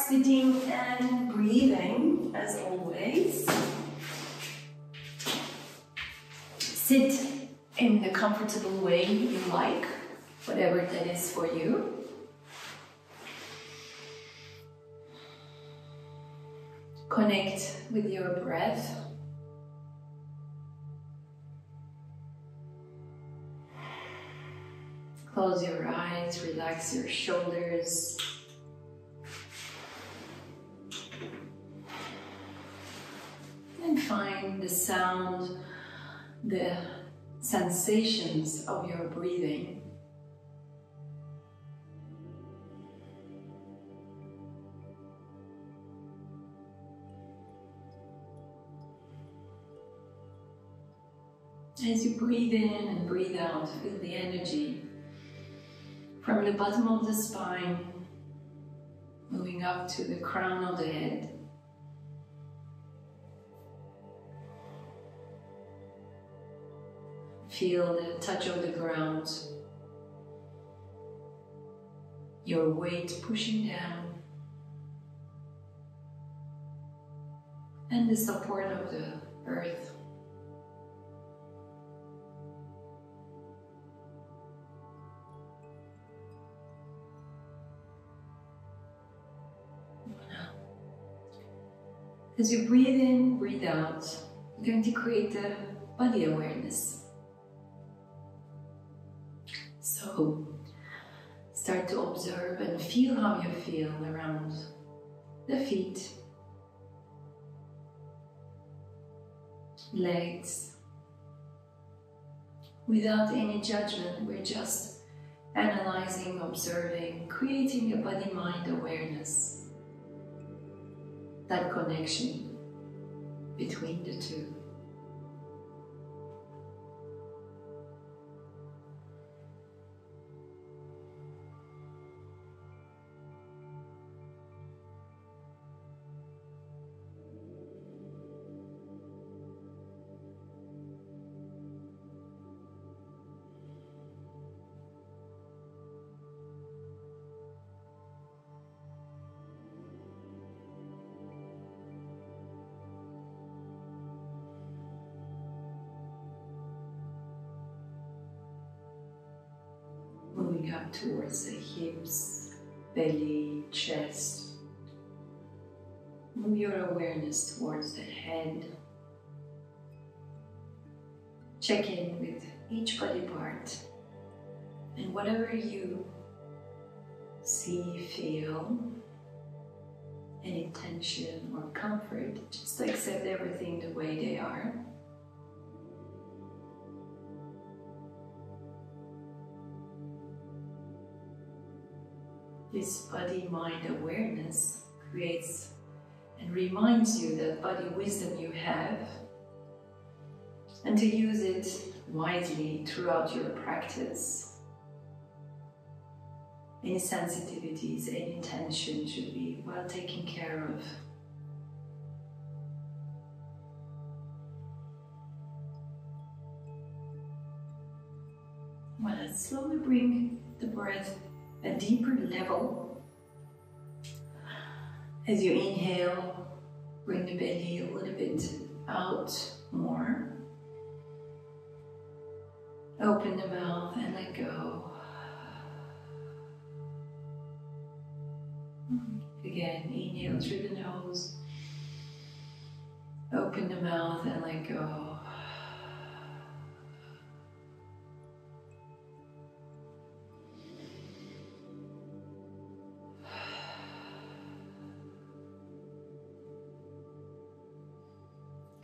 sitting and breathing as always. Sit in the comfortable way you like, whatever that is for you. Connect with your breath. Close your eyes, relax your shoulders. And find the sound, the sensations of your breathing. As you breathe in and breathe out, feel the energy from the bottom of the spine, moving up to the crown of the head. Feel the touch of the ground, your weight pushing down, and the support of the earth. As you breathe in, breathe out, you're going to create a body awareness. So, start to observe and feel how you feel around the feet, legs. Without any judgment, we're just analyzing, observing, creating a body-mind awareness. That connection between the two. Moving up towards the hips, belly, chest. Move your awareness towards the head. Check in with each body part. And whatever you see, feel, any tension or comfort, just accept everything the way they are. This body-mind awareness creates and reminds you that body wisdom you have, and to use it wisely throughout your practice. Any sensitivities, any tension should be well taken care of. Well, let's slowly bring the breath a deeper level. As you inhale, bring the belly a little bit out more. Open the mouth and let go. Again, inhale through the nose. Open the mouth and let go.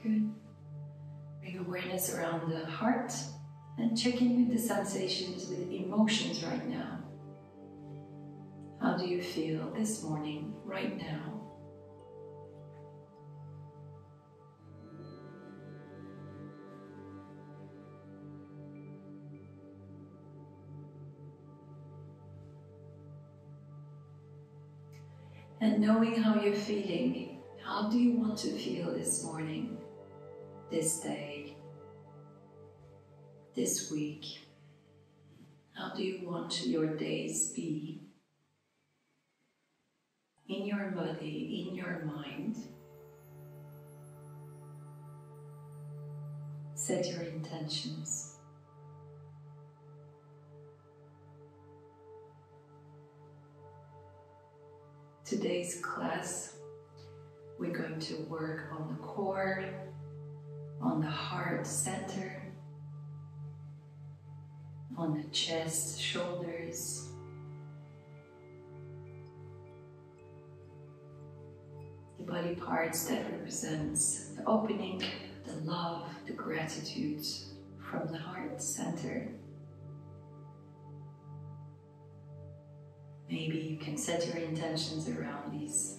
Good. Bring awareness around the heart and check in with the sensations, with emotions right now. How do you feel this morning, right now? And knowing how you're feeling, how do you want to feel this morning, this day, this week? How do you want your days be? in your body, in your mind. Set your intentions. Today's class, we're going to work on the core, on the heart center, on the chest, shoulders, the body parts that represents the opening, the love, the gratitude from the heart center. Maybe you can set your intentions around these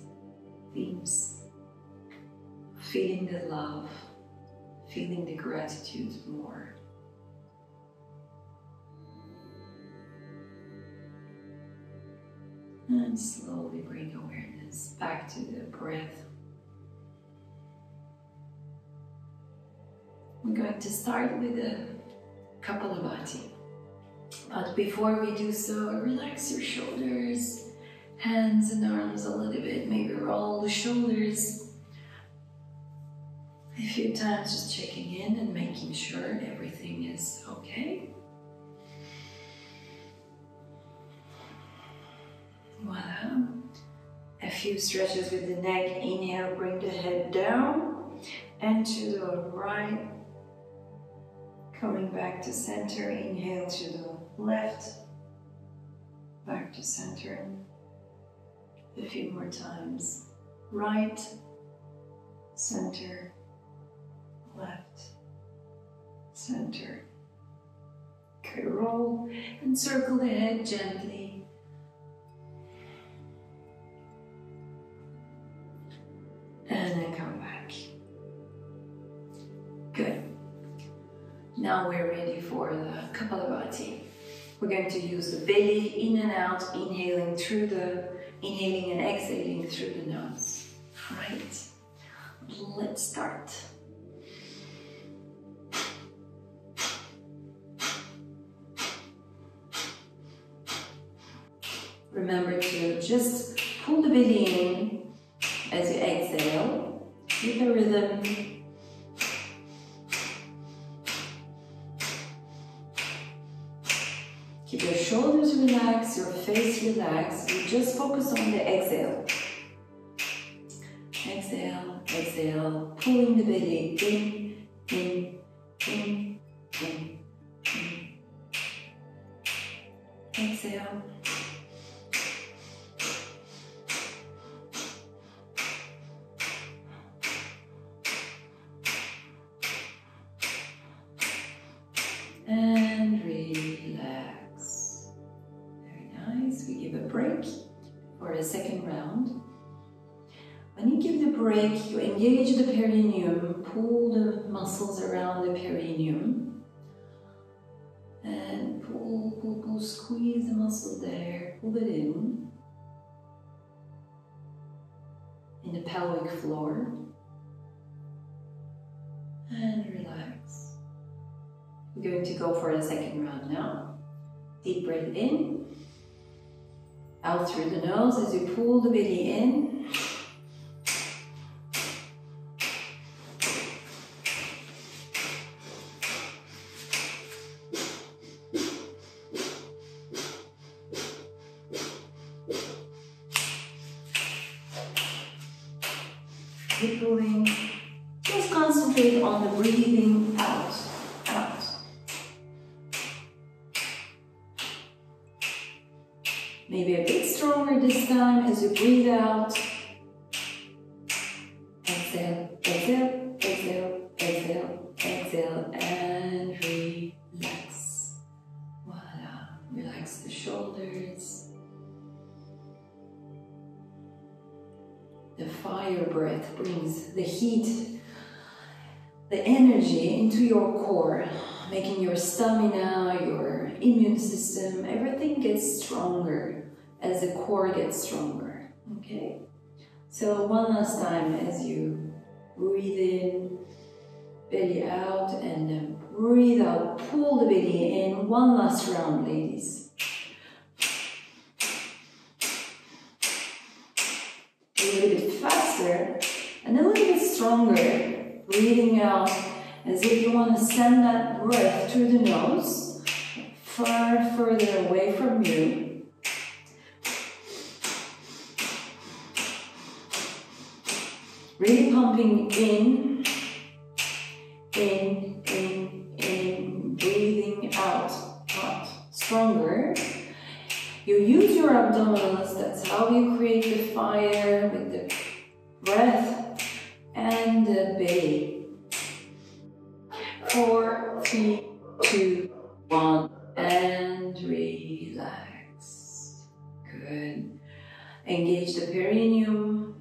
themes. Feeling the love, feeling the gratitude more. And slowly bring awareness back to the breath. We're going to start with a Kapalabhati. But before we do so, relax your shoulders, hands and arms a little bit. Maybe roll the shoulders a few times, just checking in and making sure everything is okay. Voila. A few stretches with the neck. Inhale, bring the head down and to the right. Coming back to center. Inhale to the left. Back to center. A few more times. Right, center, left, center. Okay, roll and circle the head gently. And then come back. Good. Now we're ready for the Kapalabhati. We're going to use the belly in and out, inhaling and exhaling through the nose. Right. Let's start. Remember to just pull the belly in as you exhale with a rhythm. Keep your shoulders relaxed, your face relaxed. You just focus on the exhale. Exhale, exhale, pulling the belly in, in, in, in, in. Exhale. And relax. Very nice. We give a break for a second round. When you give the break, you engage the perineum, pull the muscles around the perineum, and pull, pull, pull, squeeze the muscle there, pull it in the pelvic floor, and relax. We're going to go for a second round now. Deep breath in, out through the nose as you pull the belly in. Keep pulling. Just concentrate on the breathing out, out. Maybe a bit stronger this time as you breathe out. Exhale, exhale, exhale, exhale, exhale, and relax. Voila. Relax the shoulders. The fire breath brings the heat, the energy into your core, making your stamina, your immune system, everything gets stronger as the core gets stronger. Okay? So one last time as you breathe in, belly out, and then breathe out, pull the belly in. One last round, ladies. faster and a little bit stronger. Breathing out as if you want to send that breath through the nose, far further away from you. Really pumping in, breathing out, stronger. You use your abdominals, that's how you create the fire with the breath and the belly. 4, 3, 2, 1, and relax. Good. Engage the perineum,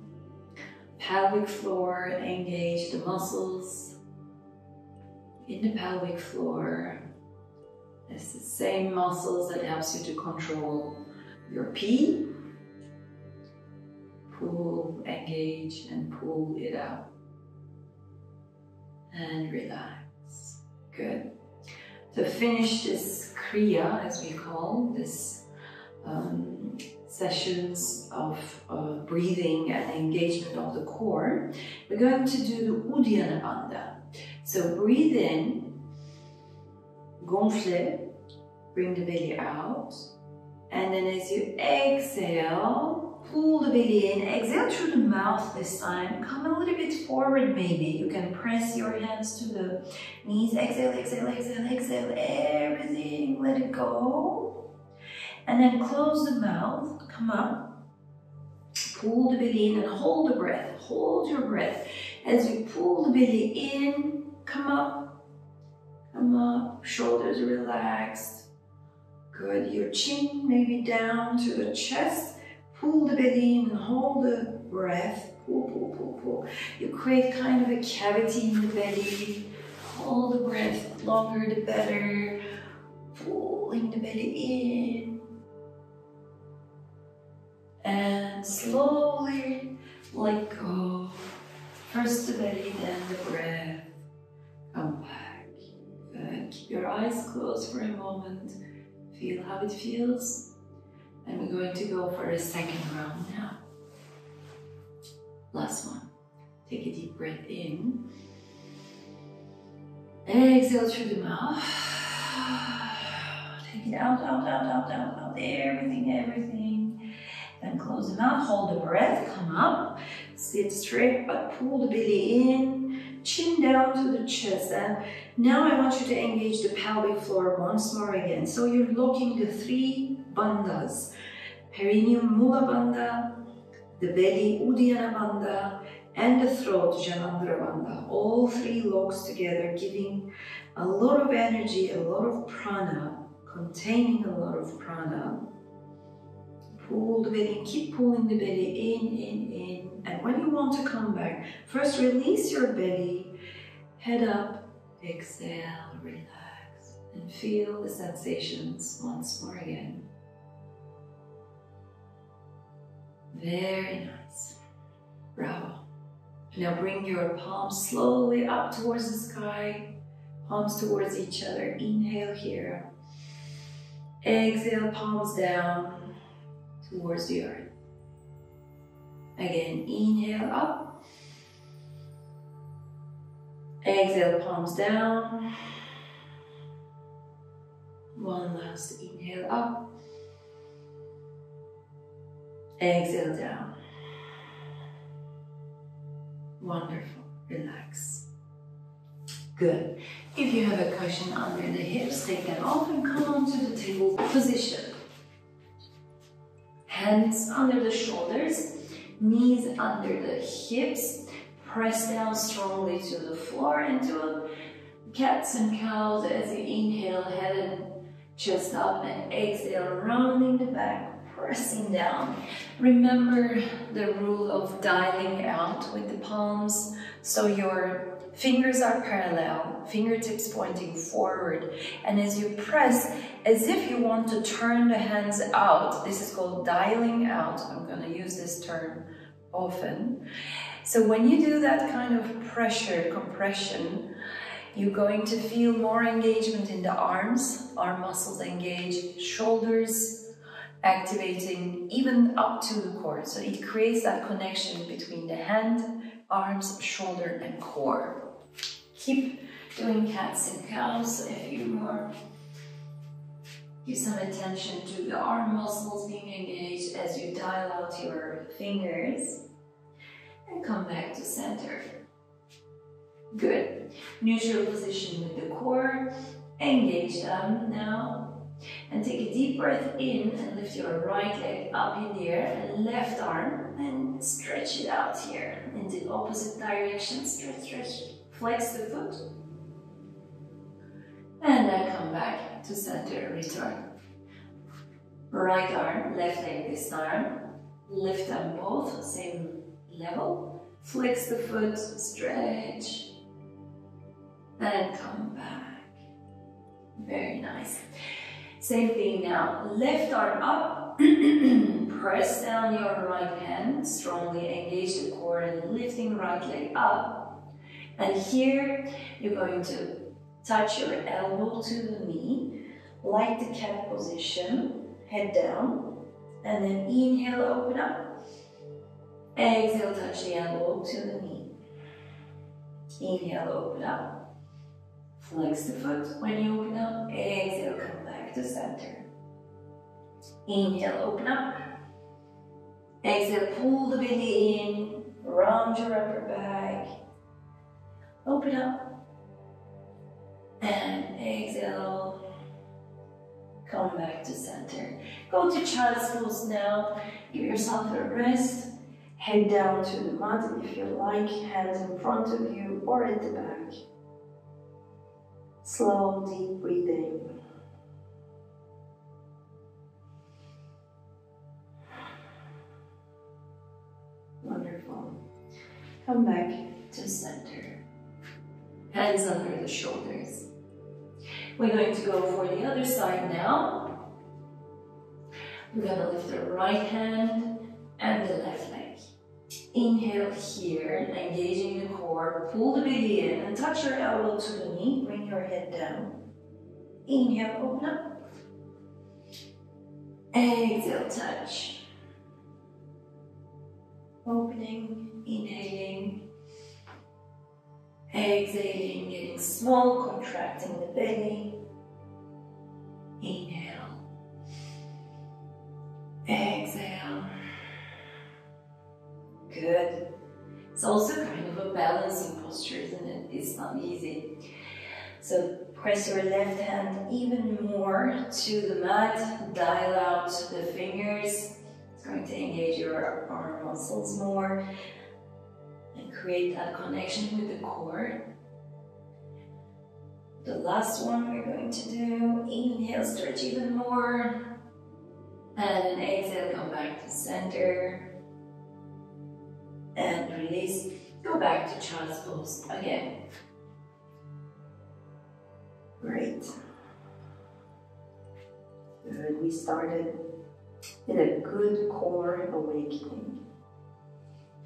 pelvic floor, engage the muscles in the pelvic floor. It's the same muscles that helps you to control your pee. Pull, engage, and pull it out. And relax. Good. To finish this Kriya, as we call this sessions of breathing and engagement of the core, we're going to do the Uddiyana Bandha. So breathe in, gonfle, bring the belly out, and then as you exhale, pull the belly in, exhale through the mouth this time, come a little bit forward maybe, you can press your hands to the knees, exhale, exhale, exhale, exhale, everything, let it go, and then close the mouth, come up, pull the belly in and hold the breath, hold your breath, as you pull the belly in, come up, shoulders relaxed. Good, your chin maybe down to the chest. Pull the belly in and hold the breath. Pull, pull, pull, pull. You create kind of a cavity in the belly. Hold the breath, longer the better. Pulling the belly in. And slowly let go. First the belly, then the breath. Come back. Good. Keep your eyes closed for a moment. Feel how it feels. And we're going to go for a second round now. Last one. Take a deep breath in. Exhale through the mouth. Take it out, out, out, out, out, out. Everything, everything. Then close the mouth, hold the breath, come up. Sit straight, but pull the belly in. Chin down to the chest. And now I want you to engage the pelvic floor once more again. So you're locking the 3 bandhas. Perineum Mula Bandha, the belly Uddiyana Bandha, and the throat Janandhara Bandha. All 3 locks together, giving a lot of energy, a lot of prana, containing a lot of prana. Pull the belly, keep pulling the belly in. And when you want to come back, first release your belly, head up, exhale, relax, and feel the sensations once more again. Very nice. Bravo. Now bring your palms slowly up towards the sky, palms towards each other. Inhale here. Exhale, palms down towards the earth. Again, inhale up. Exhale, palms down. One last inhale up. Exhale down. Wonderful. Relax. Good. If you have a cushion under the hips, take them off and come onto the table position. Hands under the shoulders, knees under the hips. Press down strongly to the floor into cats and cows as you inhale, head and chest up, and exhale, rounding the back. Pressing down. Remember the rule of dialing out with the palms. So your fingers are parallel, fingertips pointing forward. And as you press, as if you want to turn the hands out, this is called dialing out. I'm going to use this term often. So when you do that kind of pressure, compression, you're going to feel more engagement in the arms, arm muscles engage, shoulders, activating even up to the core. So it creates that connection between the hand, arms, shoulder, and core. Keep doing cats and cows, a few more. Give some attention to the arm muscles being engaged as you dial out your fingers. And come back to center. Good. Neutral position with the core. Engage them now. And take a deep breath in and lift your right leg up in the air and left arm and stretch it out here in the opposite direction. Stretch, stretch. Flex the foot. And then come back to center, return. Right arm, left leg this time. Lift them both, same level. Flex the foot, stretch. And come back. Very nice. Same thing now. Left arm up. Press down your right hand. Strongly engage the core and lifting right leg up. And here you're going to touch your elbow to the knee. Like the cat position. Head down. And then inhale, open up. Exhale, touch the elbow to the knee. Inhale, open up. Flex the foot when you open up. Exhale, come back to center. Inhale, open up. Exhale, pull the belly in. Round your upper back. Open up. And exhale. Come back to center. Go to child's pose now. Give yourself a rest. Head down to the mat if you like. Hands in front of you or at the back. Slow, deep breathing. Wonderful. Come back to center. Hands under the shoulders. We're going to go for the other side now. We're going to lift the right hand and the left leg. Inhale here, engaging the core. Pull the belly in and touch your elbow to the knee. Bring your head down. Inhale, open up. Exhale, touch. Opening, inhaling. Exhaling, getting small, contracting the belly. Inhale. Exhale. Good. It's also kind of a balancing posture, isn't it? It's not easy. So press your left hand even more to the mat. Dial out the fingers. It's going to engage your arm muscles more and create that connection with the core. The last one we're going to do. Inhale, stretch even more. And then exhale, come back to center. And release. Go back to child's pose again. Great. Good. We started with a good core awakening.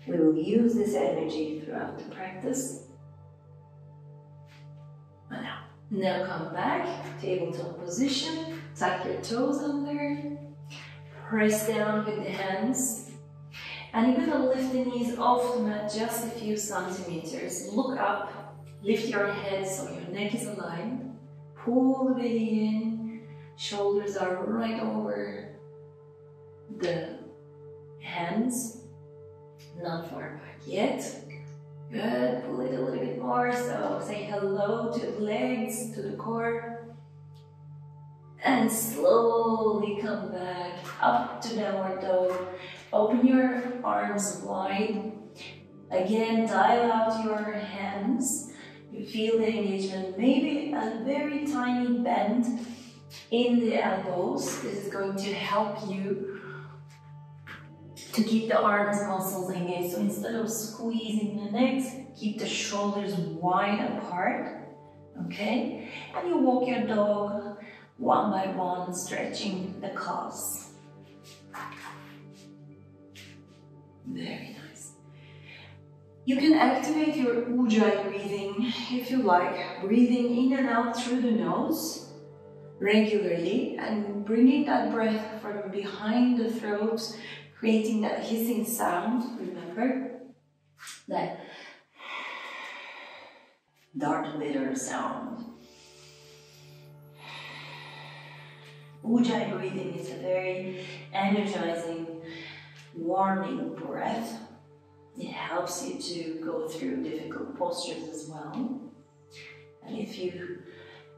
We will use this energy throughout the practice. Now come back, tabletop position. Tuck your toes under. Press down with the hands. And you're going to lift the knees off the mat just a few centimeters. Look up, lift your head so your neck is aligned. Pull the belly in. Shoulders are right over the hands. Not far back yet. Good, pull it a little bit more. So say hello to the legs, to the core. And slowly come back up to downward dog. Open your arms wide. Again, dial out your hands. You feel the engagement, maybe a very tiny bend in the elbows. This is going to help you to keep the arms muscles engaged. So instead of squeezing the neck, keep the shoulders wide apart. Okay? And you walk your dog one by one, stretching the calves. Very nice. You can activate your Ujjayi breathing if you like. Breathing in and out through the nose. regularly and bringing that breath from behind the throat, creating that hissing sound. Remember that Darth Vader sound. Ujjayi breathing is a very energizing, warming breath. It helps you to go through difficult postures as well. And if you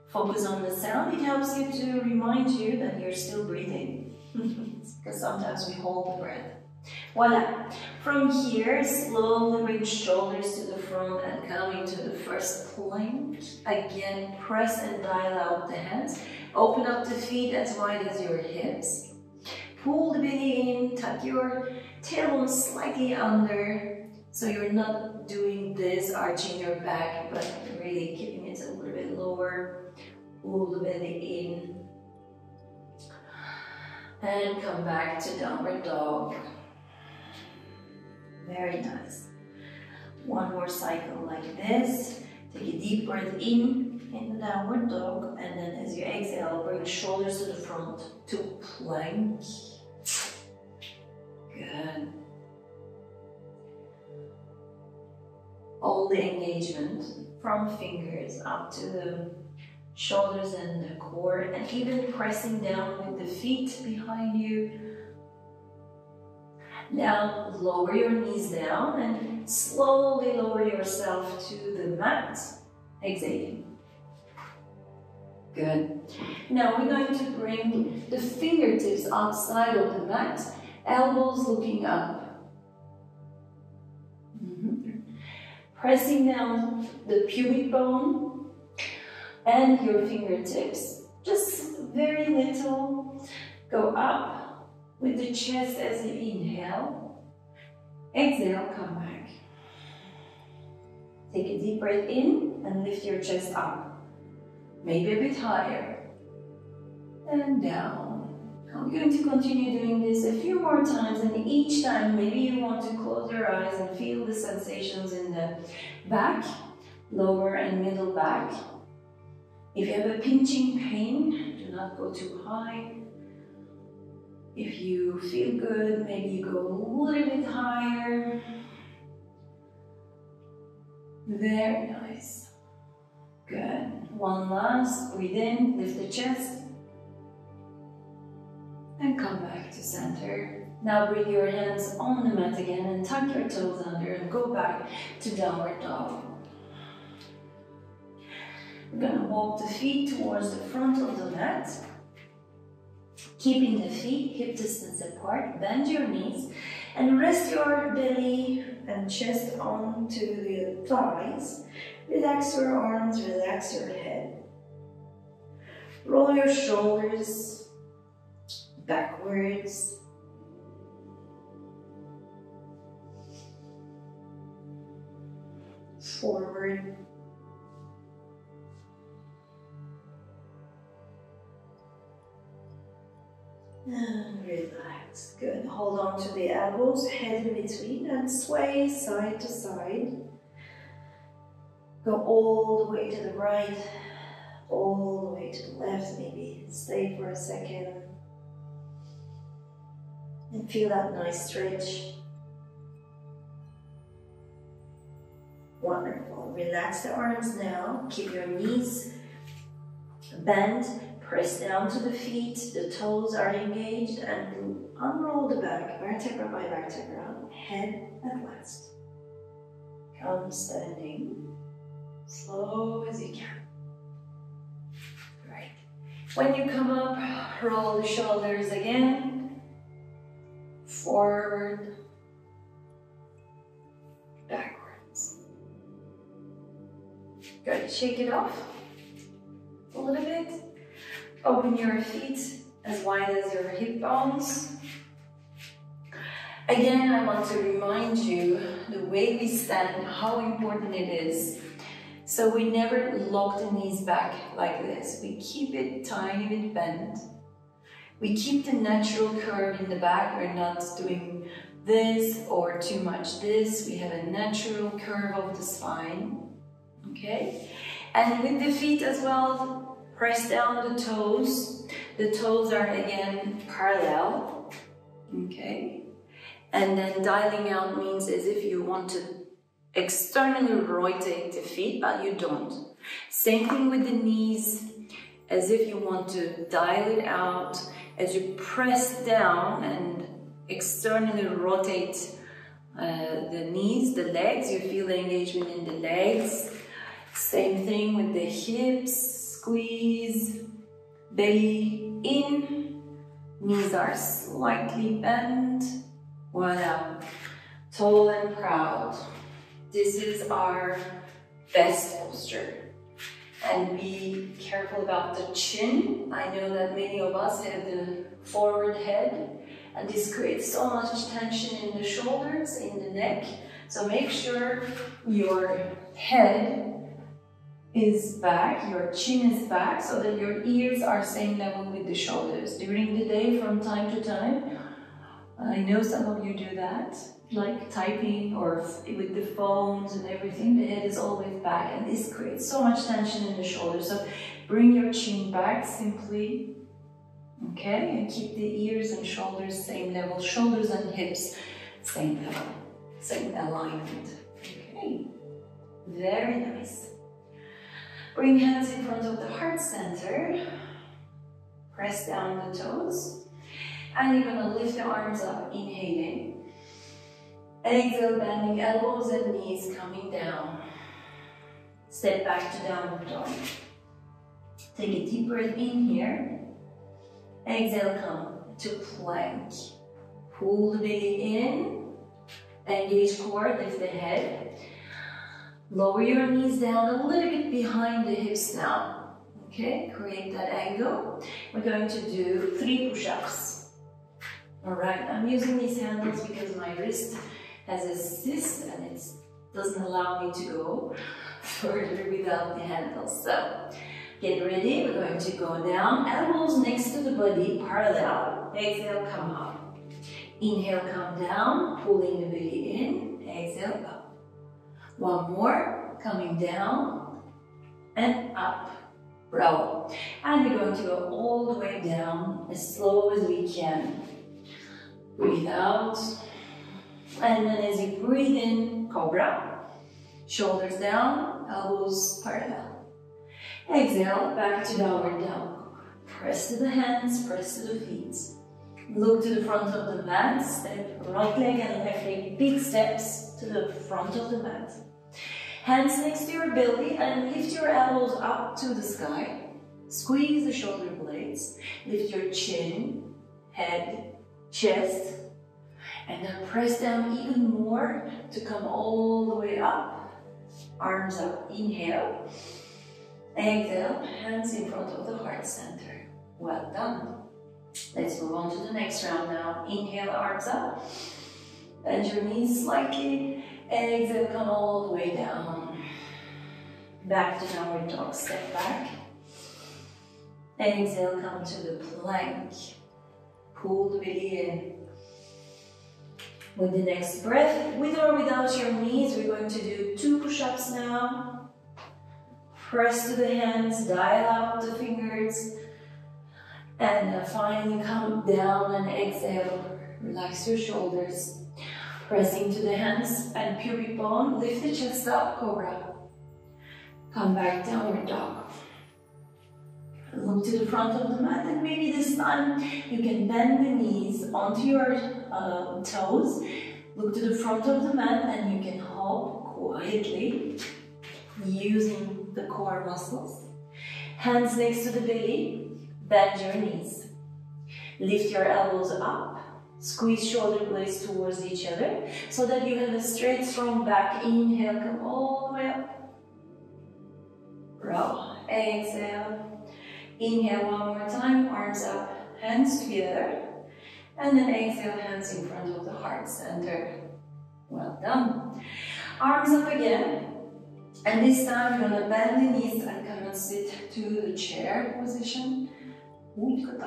focus on the sound, it helps you to remind you that you're still breathing. Because sometimes we hold the breath. Voila! From here, slowly bring shoulders to the front and coming to the first plank. Again, press and dial out the hands. Open up the feet as wide as your hips. Pull the belly in, tuck your tailbone slightly under, so you're not doing this, arching your back, but really keeping it a little bit lower. Pull the belly in. And come back to downward dog. Very nice. One more cycle like this. Take a deep breath in the downward dog, and then as you exhale, bring shoulders to the front to plank. Good. All the engagement from fingers up to the shoulders and the core, and even pressing down with the feet behind you. Now lower your knees down and slowly lower yourself to the mat, exhaling. Good. Now we're going to bring the fingertips outside of the mat, elbows looking up. Pressing down the pubic bone and your fingertips, just very little, go up with the chest as you inhale. Exhale, come back. Take a deep breath in and lift your chest up. Maybe a bit higher. And down. I'm going to continue doing this a few more times, and each time maybe you want to close your eyes and feel the sensations in the back, lower and middle back. If you have a pinching pain, do not go too high. If you feel good, maybe you go a little bit higher. Very nice. Good. One last, breathe in, lift the chest. And come back to center. Now bring your hands on the mat again and tuck your toes under and go back to downward dog. We're going to walk the feet towards the front of the mat. Keeping the feet hip distance apart, bend your knees and rest your belly and chest onto the thighs. Relax your arms, relax your head. Roll your shoulders backwards. Forward. And relax. Good. Hold on to the elbows, head in between, and sway side to side. Go all the way to the right, all the way to the left. Maybe stay for a second. And feel that nice stretch. Wonderful. Relax the arms now. Keep your knees bent. Press down to the feet. The toes are engaged. And unroll the back, vertebra by vertebra. Head at last. Come standing. Slow as you can. Right. When you come up, roll the shoulders again. Forward, backwards. Good. Shake it off a little bit. Open your feet as wide as your hip bones. Again, I want to remind you the way we stand, how important it is. So we never lock the knees back like this. We keep it tiny bit bent. We keep the natural curve in the back. We're not doing this or too much this. We have a natural curve of the spine. Okay? And with the feet as well, Press down the toes. The toes are again parallel. Okay. And then dialing out means as if you want to externally rotate the feet, but you don't. Same thing with the knees, as if you want to dial it out as you press down and externally rotate the knees, the legs. You feel the engagement in the legs. Same thing with the hips, squeeze, belly in, knees are slightly bent. Voila, tall and proud. This is our best posture. And be careful about the chin. I know that many of us have the forward head, and this creates so much tension in the shoulders, in the neck. So make sure your head is back, your chin is back, so that your ears are same level with the shoulders. During the day, from time to time, I know some of you do that, like typing or with the phones and everything, the head is always back, and this creates so much tension in the shoulders. So bring your chin back simply, okay, and keep the ears and shoulders same level, shoulders and hips same level, same alignment. Okay, very nice. Bring hands in front of the heart center, press down the toes. And you're going to lift the arms up, inhaling. Exhale, bending elbows and knees, coming down. Step back to downward dog. Take a deep breath in here. Exhale, come to plank. Pull the belly in. Engage core, lift the head. Lower your knees down a little bit behind the hips now. Okay, create that angle. We're going to do 3 push-ups. Alright, I'm using these handles because my wrist has a cyst and it doesn't allow me to go further without the handles. So, get ready, we're going to go down, elbows next to the body, parallel. Exhale, come up. Inhale, come down, pulling the belly in. Exhale, up. One more, coming down and up. Bravo. And we're going to go all the way down as slow as we can. Breathe out, and then as you breathe in, cobra, shoulders down, elbows parallel. Exhale, back to downward dog. Press to the hands, press to the feet. Look to the front of the mat, step right leg and left leg, big steps to the front of the mat. Hands next to your belly and lift your elbows up to the sky. Squeeze the shoulder blades, lift your chin, head, chest, and then press down even more to come all the way up. Arms up, inhale. Exhale, hands in front of the heart center. Well done. Let's move on to the next round now. Inhale, arms up. Bend your knees slightly. Exhale, come all the way down. Back to downward dog, step back. Exhale, come to the plank. Pull the belly in. With the next breath, with or without your knees, we're going to do 2 push-ups now. Press to the hands, dial out the fingers, and finally come down and exhale. Relax your shoulders. Pressing to the hands and pubic bone, lift the chest up, cobra. Come back, downward dog. Look to the front of the mat, and maybe this time you can bend the knees onto your toes. Look to the front of the mat and you can hop quietly using the core muscles. Hands next to the belly, bend your knees. Lift your elbows up, squeeze shoulder blades towards each other so that you have a straight, strong back. Inhale, come all the way up. Bravo. Exhale. Inhale one more time, arms up, hands together. And then exhale, hands in front of the heart center. Well done. Arms up again. And this time we're going to bend the knees and come and sit to the chair position. Good.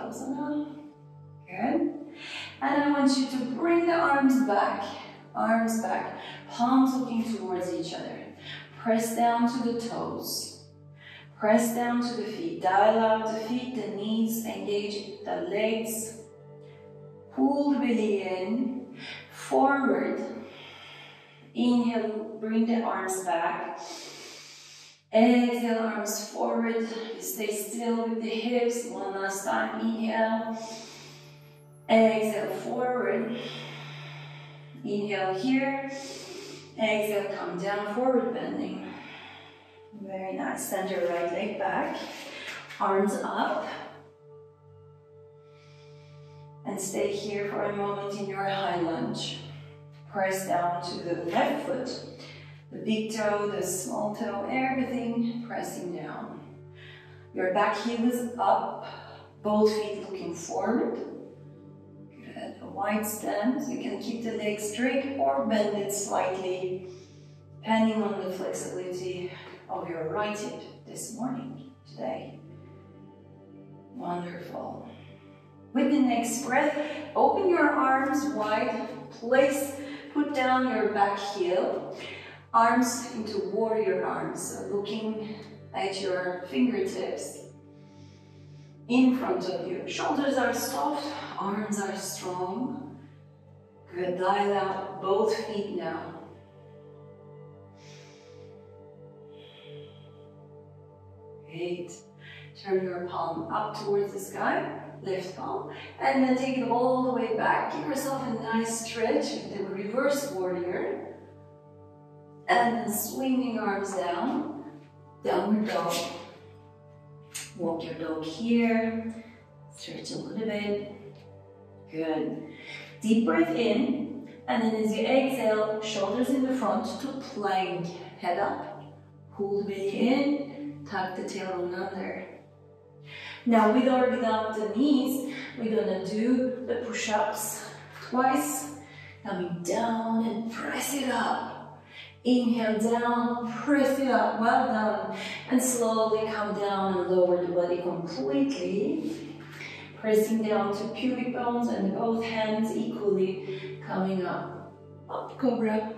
And I want you to bring the arms back, palms looking towards each other. Press down to the toes. Press down to the feet, dial out the feet, the knees, engage the legs. Pull the belly in, forward. Inhale, bring the arms back. Exhale, arms forward. Stay still with the hips. One last time, inhale. Exhale, forward. Inhale here. Exhale, come down, forward bending. Very nice. Send your right leg back. Arms up. And stay here for a moment in your high lunge. Press down to the left foot. The big toe, the small toe, everything pressing down. Your back heel is up. Both feet looking forward. Good. A wide stance. You can keep the legs straight or bend it slightly, depending on the flexibility of your right hip this morning, today. Wonderful. With the next breath, open your arms wide, put down your back heel, arms into warrior arms, so looking at your fingertips in front of you. Shoulders are soft, arms are strong. Good, dial out both feet now. Great. Turn your palm up towards the sky, left palm, and then take it all the way back. Give yourself a nice stretch with the reverse warrior. And then swinging arms down, downward dog. Walk your dog here, stretch a little bit. Good. Deep breath in, and then as you exhale, shoulders in the front to plank, head up. Pull the belly in, tuck the tailbone under. Now with or without the knees, we're gonna do the push-ups twice. Coming down and press it up. Inhale down, press it up, well done. And slowly come down and lower the body completely. Pressing down to pubic bones and both hands equally coming up. Up, cobra.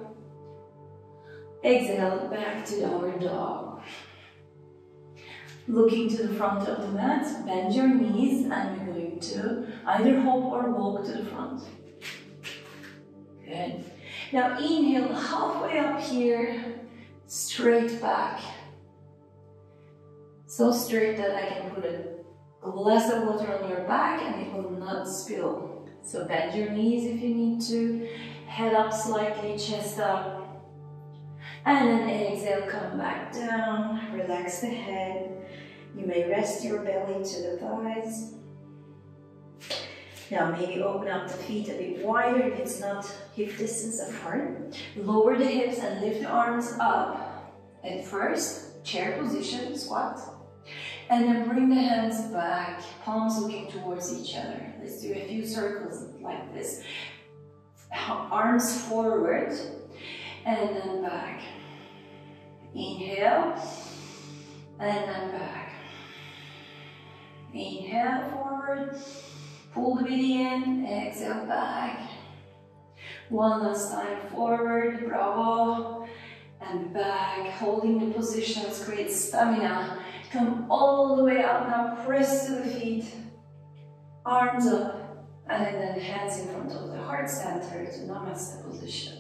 Exhale, back to downward dog. Looking to the front of the mat, bend your knees, and we're going to either hop or walk to the front. Good. Now inhale halfway up here, straight back. So straight that I can put a glass of water on your back and it will not spill. So bend your knees if you need to, head up slightly, chest up. And then exhale, come back down, relax the head. You may rest your belly to the thighs. Now maybe open up the feet a bit wider if it's not hip distance apart. Lower the hips and lift the arms up. At first, chair position, squat. And then bring the hands back, palms looking towards each other. Let's do a few circles like this. Arms forward. And then back. Inhale, and then back. Inhale, forward, pull the belly in, exhale, back. One last time, forward, bravo, and back. Holding the positions, create stamina. Come all the way up now, press to the feet, arms up, and then hands in front of the heart center to namaste position.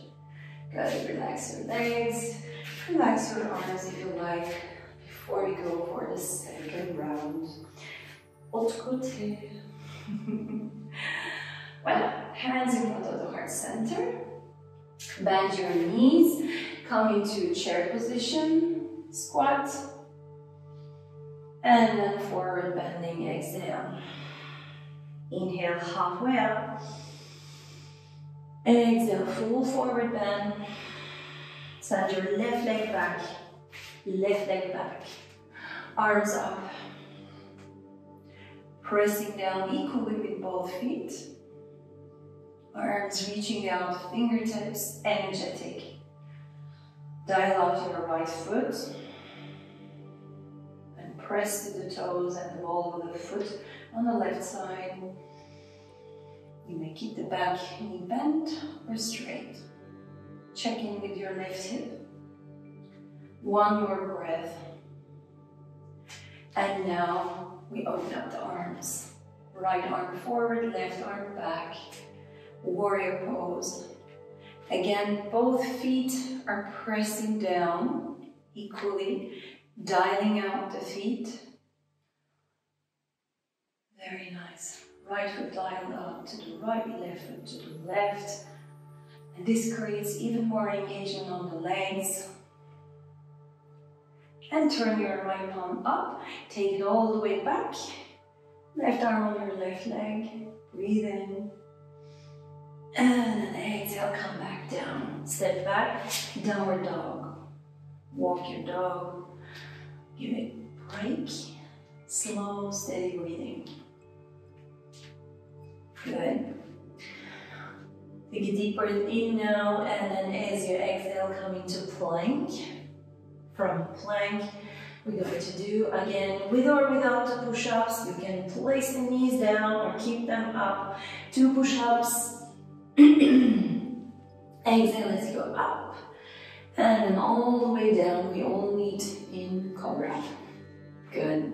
Good, relax your legs, relax your arms if you like, before we go for the second round. Autre côté. Well, hands in front of the heart center, bend your knees, come into chair position, squat, and then forward bending, exhale. Inhale, halfway up. Exhale, full forward bend. Send your left leg back, arms up. Pressing down equally with both feet. Arms reaching out, fingertips, energetic. Dial out your right foot. And press to the toes and the ball of the foot on the left side. You may keep the back knee bent or straight. Check in with your left hip. One more breath. And now we open up the arms. Right arm forward, left arm back. Warrior pose. Again, both feet are pressing down equally, dialing out the feet. Very nice. Right foot dialed up to the right, left foot to the left. And this creates even more engagement on the legs. And turn your right palm up, take it all the way back. Left arm on your left leg, breathe in. And then exhale, come back down. Step back, downward dog. Walk your dog. Give it a break. Slow, steady breathing. Good. Take a deep breath in now, and then as you exhale, come into plank. From plank, we're going to do again with or without the push-ups. You can place the knees down or keep them up. 2 push-ups. Exhale, let's go up. And then all the way down, we all meet in cobra. Good.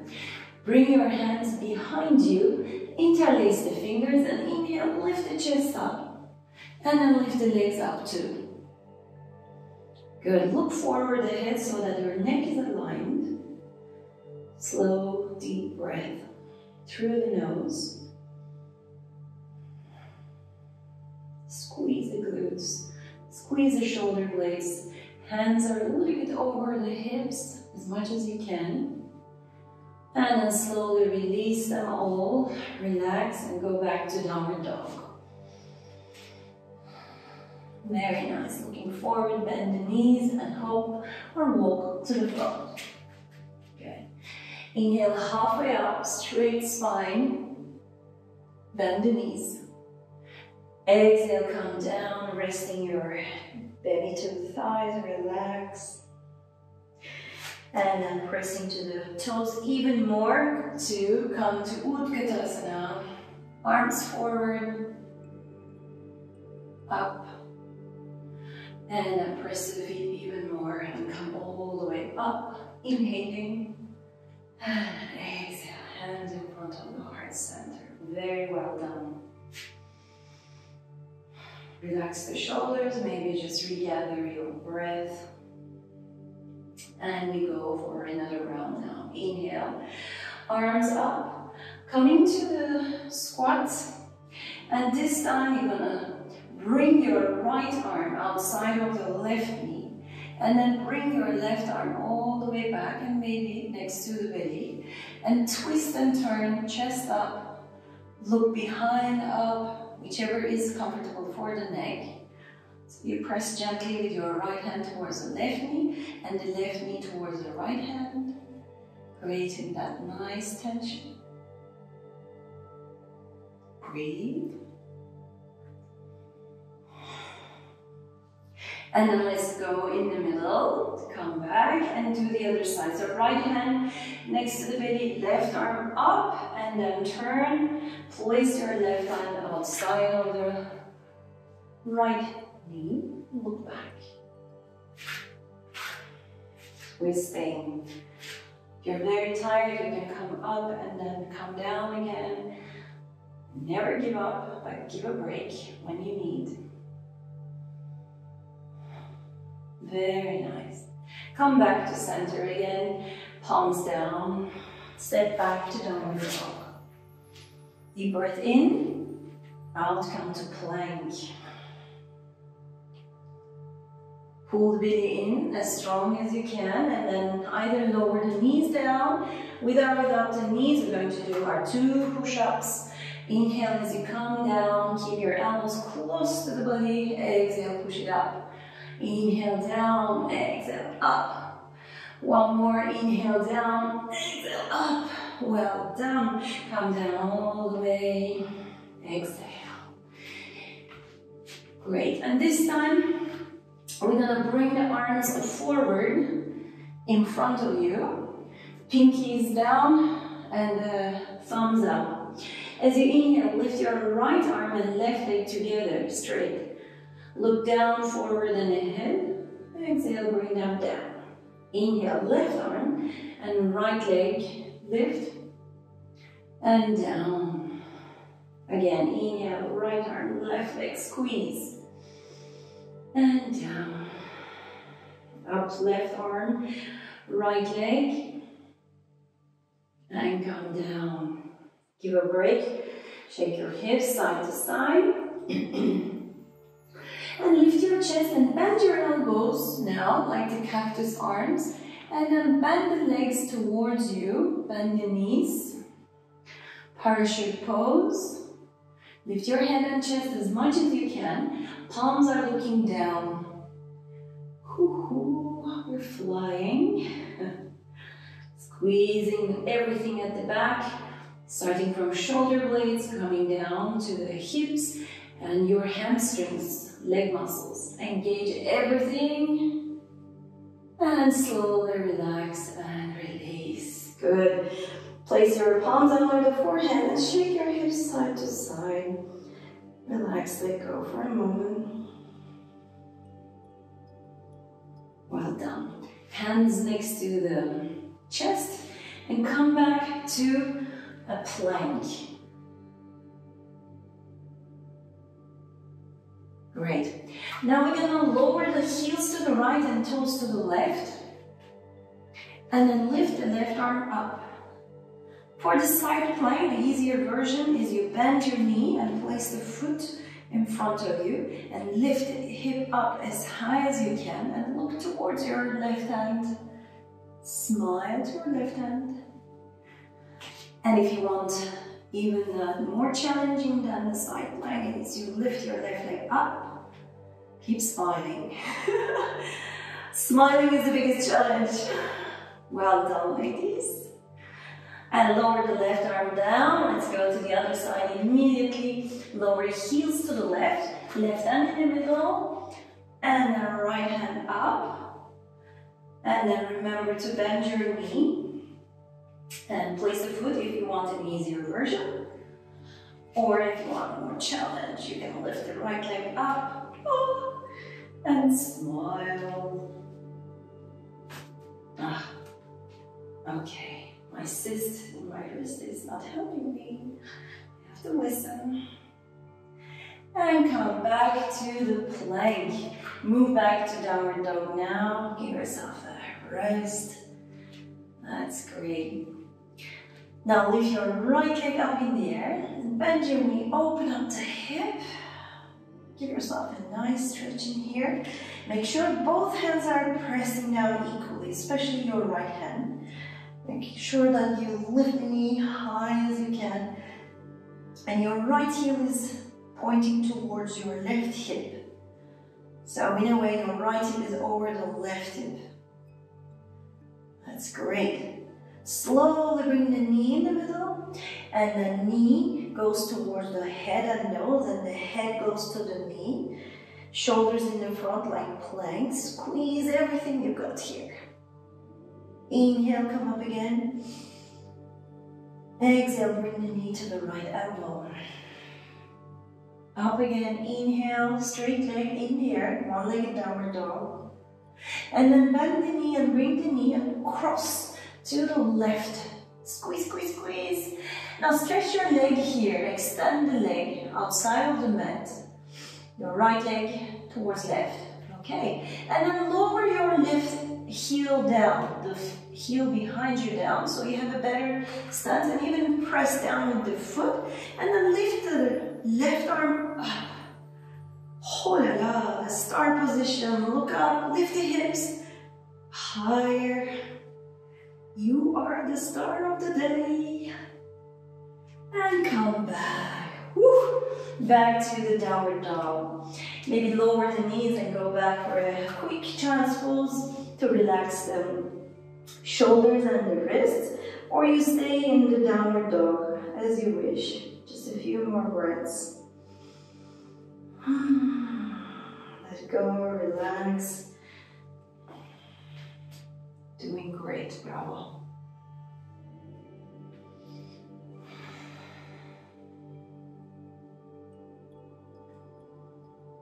Bring your hands behind you. Interlace the fingers and inhale, lift the chest up. And then lift the legs up too. Good. Look forward ahead so that your neck is aligned. Slow, deep breath through the nose. Squeeze the glutes. Squeeze the shoulder blades. Hands are a little bit over the hips as much as you can. And then slowly release them all. Relax and go back to downward dog. Very nice. Looking forward, bend the knees and hop or walk to the front. Good. Inhale halfway up, straight spine. Bend the knees. Exhale, come down, resting your belly to the thighs, relax. And then pressing to the toes even more to come to Utkatasana. Arms forward, up. And then press the feet even more and come all the way up. Inhaling. And exhale, hands in front of the heart center. Very well done. Relax the shoulders, maybe just regather your breath. And we go for another round now. Inhale, arms up, coming to the squats. And this time you're gonna bring your right arm outside of the left knee. And then bring your left arm all the way back and maybe next to the belly. And twist and turn, chest up, look behind, up, whichever is comfortable for the neck. So you press gently with your right hand towards the left knee and the left knee towards the right hand, creating that nice tension. Breathe. And then let's go in the middle, come back and do the other side. So right hand next to the belly, left arm up and then turn. Place your left hand outside of the right knee, look back. Twisting. If you're very tired, you can come up and then come down again. Never give up, but give a break when you need. Very nice. Come back to center again, palms down, step back to downward dog. Deep breath in, out, come to plank. Pull the belly in as strong as you can and then either lower the knees down. With or without the knees, we're going to do our 2 push-ups. Inhale as you come down, keep your elbows close to the body. Exhale, push it up. Inhale down, exhale up. One more, inhale down, exhale up. Well done. Come down all the way. Exhale. Great. And this time, we're gonna bring the arms forward in front of you. Pinkies down and thumbs up. As you inhale, lift your right arm and left leg together, straight. Look down, forward and ahead. Exhale, bring them down. Inhale, left arm and right leg lift, and down. Again, inhale, right arm, left leg, squeeze, and down. Up, left arm, right leg, and come down. Give a break, shake your hips side to side, and lift your chest and bend your elbows now, like the cactus arms, and then bend the legs towards you, bend the knees, parachute pose. Lift your head and chest as much as you can. Palms are looking down. We're flying. Squeezing everything at the back, starting from shoulder blades, coming down to the hips and your hamstrings, leg muscles. Engage everything and slowly relax and release. Good. Place your palms under the forehead and shake your hips side to side. Relax, let go for a moment. Well done. Hands next to the chest and come back to a plank. Great. Now we're going to lower the heels to the right and toes to the left. And then lift the left arm up. For the side plank, the easier version is you bend your knee and place the foot in front of you and lift the hip up as high as you can and look towards your left hand. Smile to your left hand. And if you want even more challenging than the side plank, is you lift your left leg up. Keep smiling. Smiling is the biggest challenge. Well done, ladies. And lower the left arm down. Let's go to the other side immediately. Lower heels to the left. Left hand in the middle. And then right hand up. And then remember to bend your knee. And place the foot if you want an easier version. Or if you want more challenge, you can lift the right leg up. And smile. Okay. My cyst in my wrist is not helping me. I have to listen. And come back to the plank. Move back to downward dog now. Give yourself a rest. That's great. Now lift your right leg up in the air and bend your knee. Open up the hip. Give yourself a nice stretch in here. Make sure both hands are pressing down equally, especially your right hand. Make sure that you lift the knee high as you can. And your right heel is pointing towards your left hip. So in a way, your right hip is over the left hip. That's great. Slowly bring the knee in the middle. And the knee goes towards the head and nose. And the head goes to the knee. Shoulders in the front like planks. Squeeze everything you got here. Inhale, come up again. Exhale, bring the knee to the right elbow. Up again, inhale, straight leg in the air, one-legged downward dog. And then bend the knee and bring the knee across to the left. Squeeze, squeeze, squeeze. Now stretch your leg here, extend the leg outside of the mat. Your right leg towards left. Okay, and then lower your left heel down, the heel behind you down, so you have a better stance, and even press down with the foot, and then lift the left arm up. Oh la la, the star position, look up, lift the hips, higher. You are the star of the day. And come back. Woo. Back to the downward dog. Maybe lower the knees and go back for a quick child's pose to relax the shoulders and the wrists, or you stay in the downward dog as you wish. Just a few more breaths. Let go, relax. Doing great, bravo.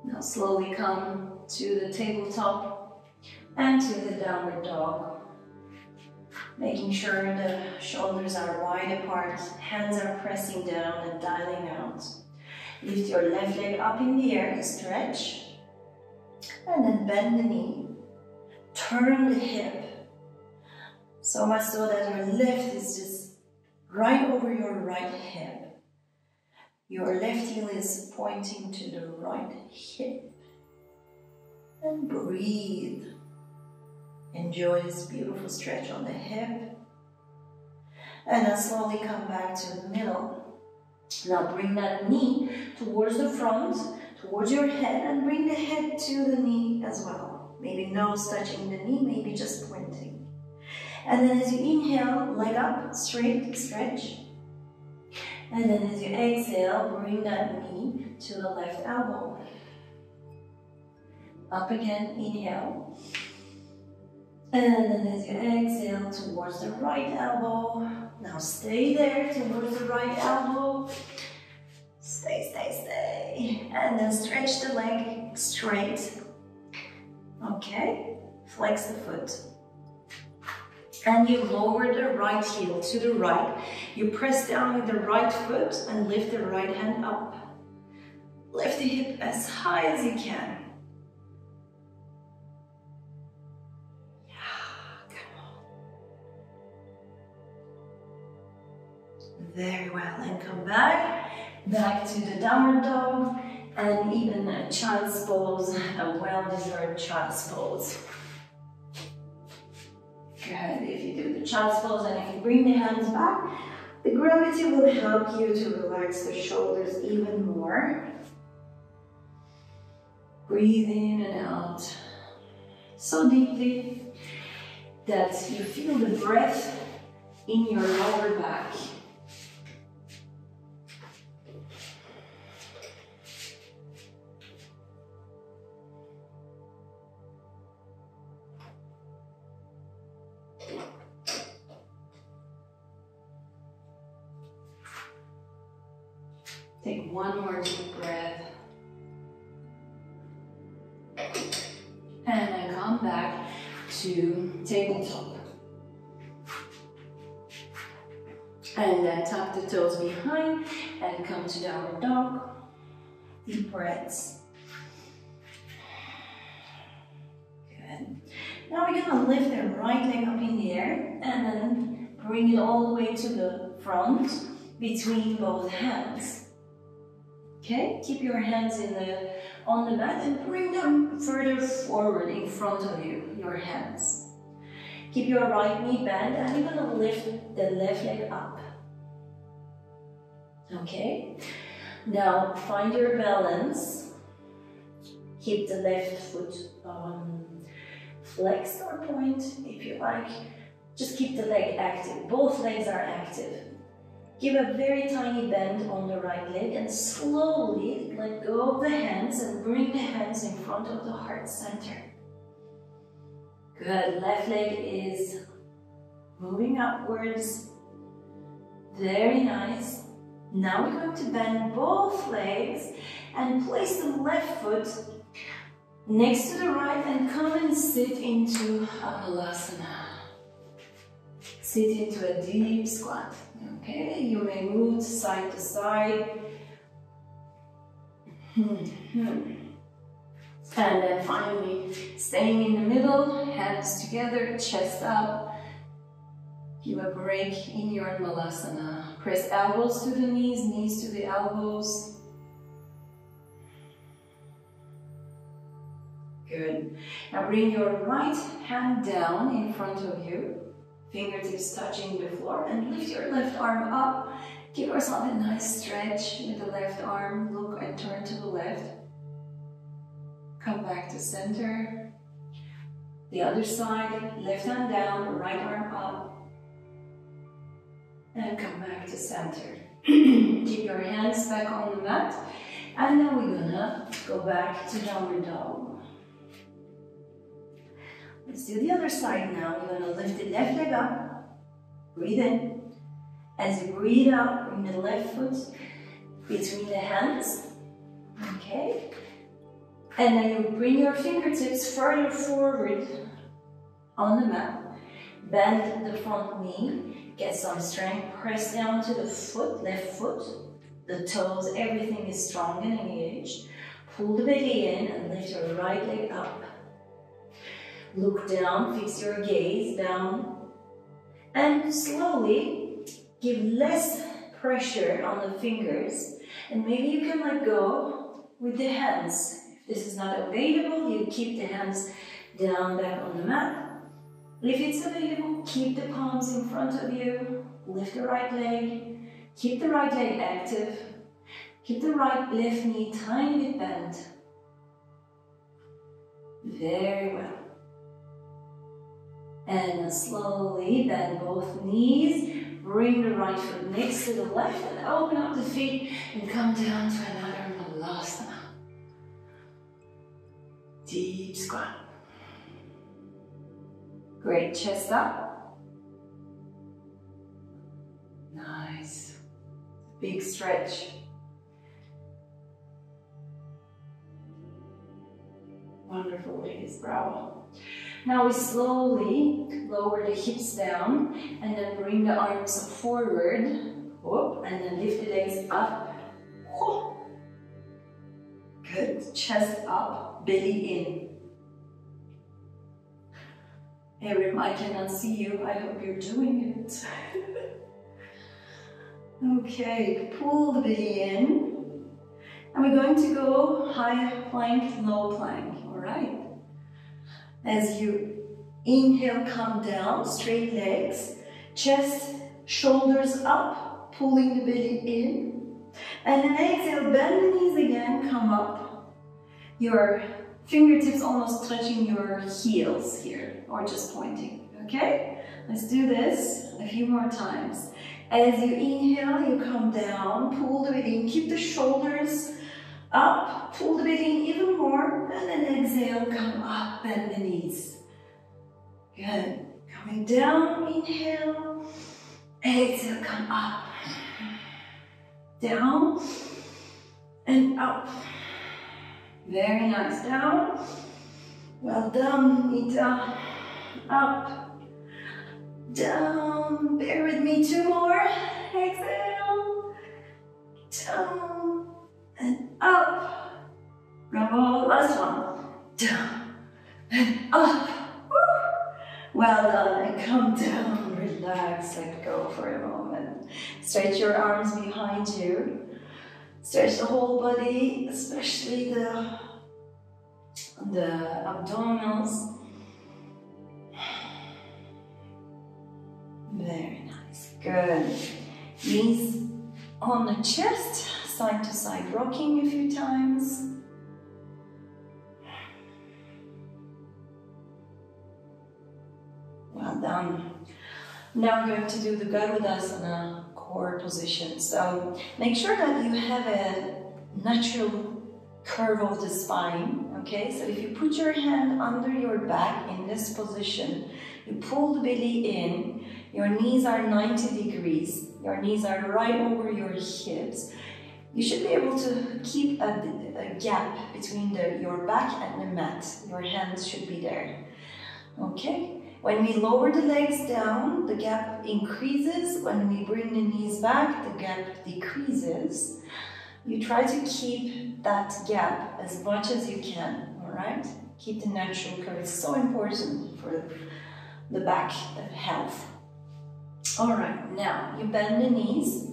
Now slowly come to the tabletop and to the downward dog. Making sure the shoulders are wide apart, hands are pressing down and dialing out. Lift your left leg up in the air, stretch, and then bend the knee. Turn the hip, so much so that your left is just right over your right hip. Your left heel is pointing to the right hip. And breathe. Enjoy this beautiful stretch on the hip. And then slowly come back to the middle. Now bring that knee towards the front, towards your head, and bring the head to the knee as well. Maybe nose touching the knee, maybe just pointing. And then as you inhale, leg up, straight, stretch. And then as you exhale, bring that knee to the left elbow. Up again, inhale. And then as you exhale towards the right elbow. Now stay there towards the right elbow. Stay, stay, stay. And then stretch the leg straight. Okay, flex the foot. And you lower the right heel to the right. You press down with the right foot and lift the right hand up. Lift the hip as high as you can. Very well, and come back to the downward dog, and even a child's pose, a well-deserved child's pose. Good, if you do the child's pose and if you bring the hands back, the gravity will help you to relax the shoulders even more. Breathe in and out so deeply that you feel the breath in your lower back. Take one more deep breath. And then come back to tabletop. And then tuck the toes behind and come to downward dog. Deep breaths. Good. Now we're gonna lift the right leg up in the air and then bring it all the way to the front between both hands. Okay, keep your hands on the mat and bring them further forward in front of you, your hands. Keep your right knee bent and you're going to lift the left leg up. Okay, now find your balance. Keep the left foot flexed or point if you like. Just keep the leg active. Both legs are active. Give a very tiny bend on the right leg and slowly let go of the hands and bring the hands in front of the heart center. Good, left leg is moving upwards. Very nice. Now we're going to bend both legs and place the left foot next to the right and come and sit into Halasana. Sit into a deep squat. Okay, you may move side to side. And then finally, staying in the middle, hands together, chest up. Give a break in your Malasana. Press elbows to the knees, knees to the elbows. Good. Now bring your right hand down in front of you. Fingertips touching the floor and lift your left arm up. Give yourself a nice stretch with the left arm. Look and turn to the left. Come back to center. The other side, left hand down, right arm up. And come back to center. Keep your hands back on the mat. And then we're gonna go back to downward dog. Let's do the other side now. You're going to lift the left leg up. Breathe in. As you breathe out, bring the left foot between the hands. Okay. And then you bring your fingertips further forward on the mat. Bend the front knee, get some strength, press down to the foot, left foot, the toes, everything is strong and engaged. Pull the belly in and lift your right leg up. Look down, fix your gaze down, and slowly give less pressure on the fingers, and maybe you can let go with the hands. If this is not available, you keep the hands down back on the mat. If it's available, keep the palms in front of you, lift the right leg, keep the right leg active, keep the right left knee tiny bit bent. Very well. And slowly bend both knees, bring the right foot next to the left and open up the feet and come down to another Malasana. Deep squat. Great, chest up. Nice. Big stretch. Wonderful, raise, bravo. Now we slowly lower the hips down and then bring the arms forward. Whoop, and then lift the legs up. Whoop. Good, chest up, belly in. Erin, I cannot see you. I hope you're doing it. Okay, pull the belly in. And we're going to go high plank, low plank, all right? As you inhale, come down, straight legs, chest, shoulders up, pulling the belly in. And then exhale, bend the knees again, come up. Your fingertips almost touching your heels here, or just pointing, okay? Let's do this a few more times. As you inhale, you come down, pull the belly in, keep the shoulders up, pull the belly in even more, and then exhale, come up, bend the knees. Good. Coming down, inhale, exhale, come up. Down, and up. Very nice, down. Well done, Nita. Up, down, bear with me, two more. Exhale, down, and up. Bravo, last one. Down, and up. Woo. Well done, and come down, relax, let go for a moment. Stretch your arms behind you. Stretch the whole body, especially the abdominals. Very nice, good. Knees on the chest, side to side rocking a few times. Well done. Now we're going to do the Garudasana core position. So make sure that you have a natural curve of the spine, okay? So if you put your hand under your back in this position, you pull the belly in, your knees are 90 degrees, your knees are right over your hips. You should be able to keep a gap between your back and the mat. Your hands should be there, okay? When we lower the legs down, the gap increases. When we bring the knees back, the gap decreases. You try to keep that gap as much as you can, all right? Keep the natural curve. It's so important for the back health. All right, now you bend the knees.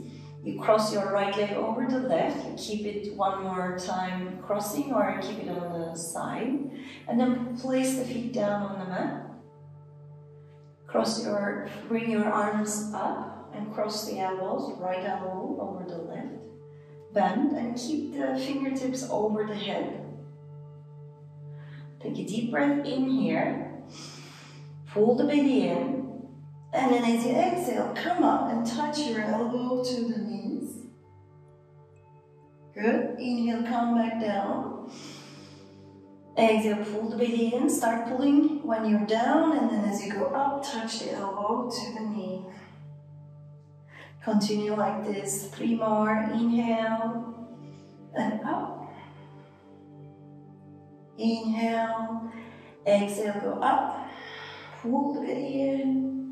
You cross your right leg over the left. You keep it one more time crossing or keep it on the side. And then place the feet down on the mat. Bring your arms up and cross the elbows, right elbow over the left. Bend and keep the fingertips over the head. Take a deep breath in here. Pull the belly in. And then as you exhale, come up and touch your elbow to the knees. Good. Inhale, come back down. Exhale, pull the belly in, start pulling when you're down, and then as you go up, touch the elbow to the knee. Continue like this, 3 more, inhale, and up. Inhale, exhale, go up, pull the belly in,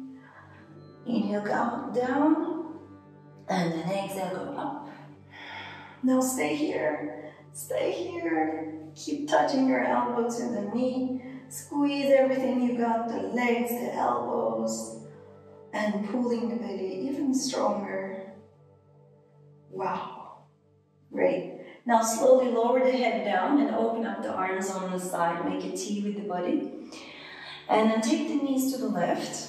Inhale, go down. And then exhale, go up. Now stay here. Stay here. Keep touching your elbow to the knee. Squeeze everything you got, the legs, the elbows, and pulling the belly even stronger. Wow. Great. Now slowly lower the head down and open up the arms on the side. Make a T with the body. And then take the knees to the left.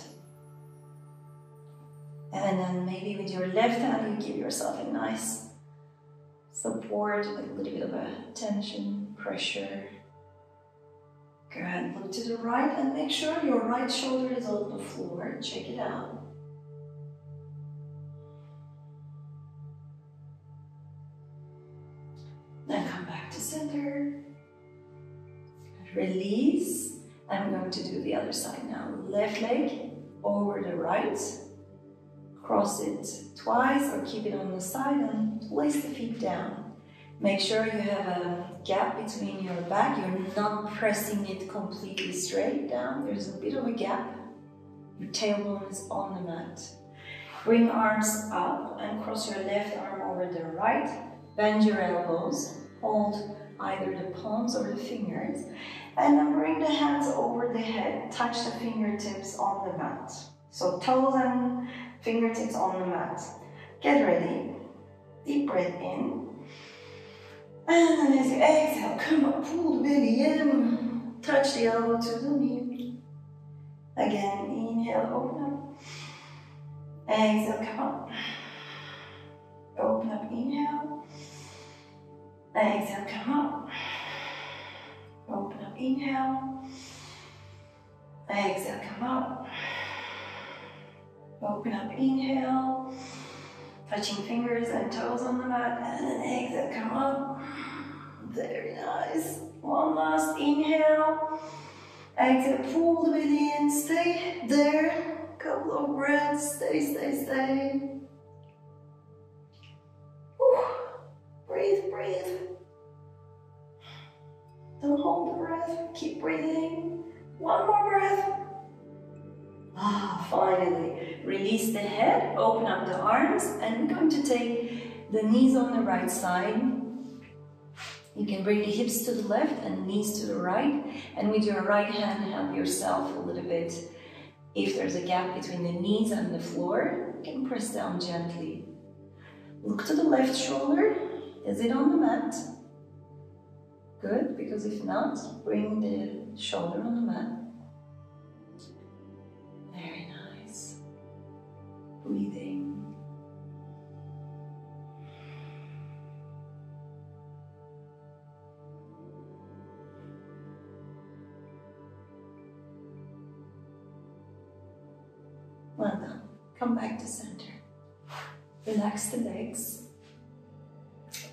And then maybe with your left hand you give yourself a nice support, a little bit of a tension, pressure. Good. Look to the right and make sure your right shoulder is on the floor. Check it out. Then come back to center. Release. I'm going to do the other side now. Left leg over the right. Cross it twice or keep it on the side and place the feet down. Make sure you have a gap between your back. You're not pressing it completely straight down. There's a bit of a gap. Your tailbone is on the mat. Bring arms up and cross your left arm over the right. Bend your elbows. Hold either the palms or the fingers. And then bring the hands over the head. Touch the fingertips on the mat. So toes and fingertips on the mat. Get ready. Deep breath in. And then as you exhale, come up, pull the belly in. Touch the elbow to the knee. Again, inhale, open up. Exhale, come up. Open up, inhale. Exhale, come up. Open up, inhale. Exhale, come up. Open up, inhale. Touching fingers and toes on the mat. And then exhale, come up. Very nice. One last inhale. Exhale, pull the belly in. Stay there. Couple of breaths. Stay, stay, stay. Whew. Breathe, breathe. Don't hold the breath. Keep breathing. One more breath. Finally, release the head, open up the arms, and we're going to take the knees on the right side. You can bring the hips to the left and knees to the right, and with your right hand help yourself a little bit. If there's a gap between the knees and the floor, you can press down gently. Look to the left shoulder. Is it on the mat? Good, because if not, bring the shoulder on the mat. Very nice. Breathing. Well done. Come back to center. Relax the legs.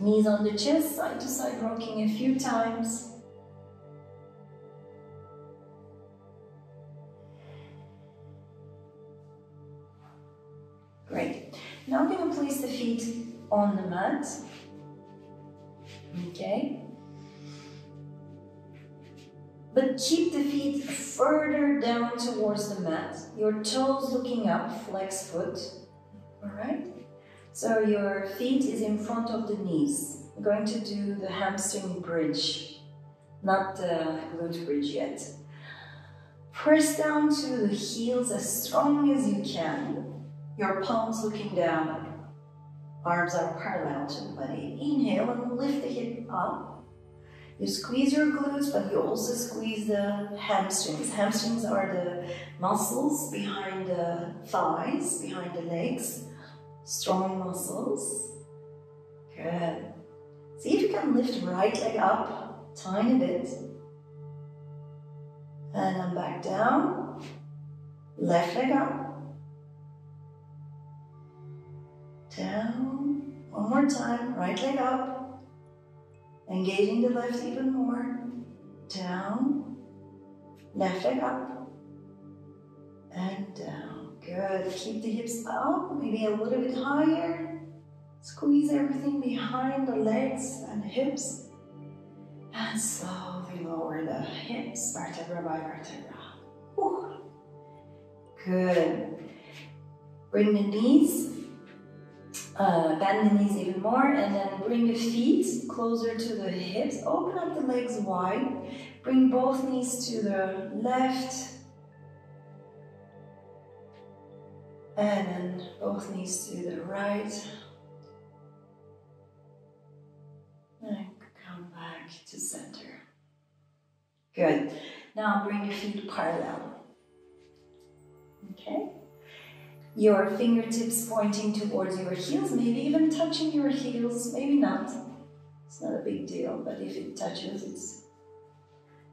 Knees on the chest, side to side rocking a few times. Great. Now I'm going to place the feet on the mat. Okay. But keep the feet further down towards the mat. Your toes looking up, flex foot. Alright? So your feet is in front of the knees. We're going to do the hamstring bridge, not the glute bridge yet. Press down to the heels as strong as you can. Your palms looking down. Arms are parallel to the body. Inhale and lift the hip up. You squeeze your glutes, but you also squeeze the hamstrings. Hamstrings are the muscles behind the thighs, behind the legs. Strong muscles. Good. See if you can lift right leg up, tiny bit. And then back down. Left leg up. Down. One more time. Right leg up. Engaging the left even more. Down. Left leg up. And down. Good. Keep the hips up, maybe a little bit higher. Squeeze everything behind the legs and the hips. And slowly lower the hips, vertebra by vertebra. Whew. Good. Bring the knees, bend the knees even more, and then bring the feet closer to the hips. Open up the legs wide. Bring both knees to the left. And then both knees to the right. And come back to center. Good. Now bring your feet parallel. Okay? Your fingertips pointing towards your heels, maybe even touching your heels, maybe not. It's not a big deal, but if it touches, it's